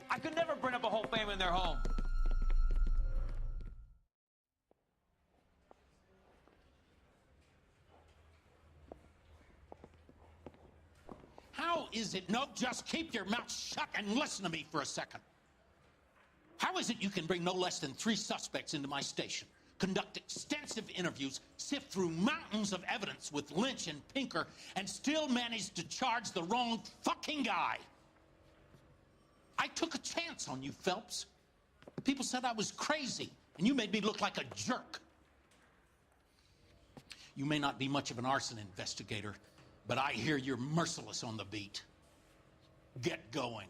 I could never burn up a whole family in their home. How is it? No, just keep your mouth shut and listen to me for a second. How is it you can bring no less than 3 suspects into my station, conduct extensive interviews, sift through mountains of evidence with Lynch and Pinker, and still manage to charge the wrong fucking guy? I took a chance on you, Phelps. People said I was crazy, and you made me look like a jerk. You may not be much of an arson investigator, but I hear you're merciless on the beat. Get going.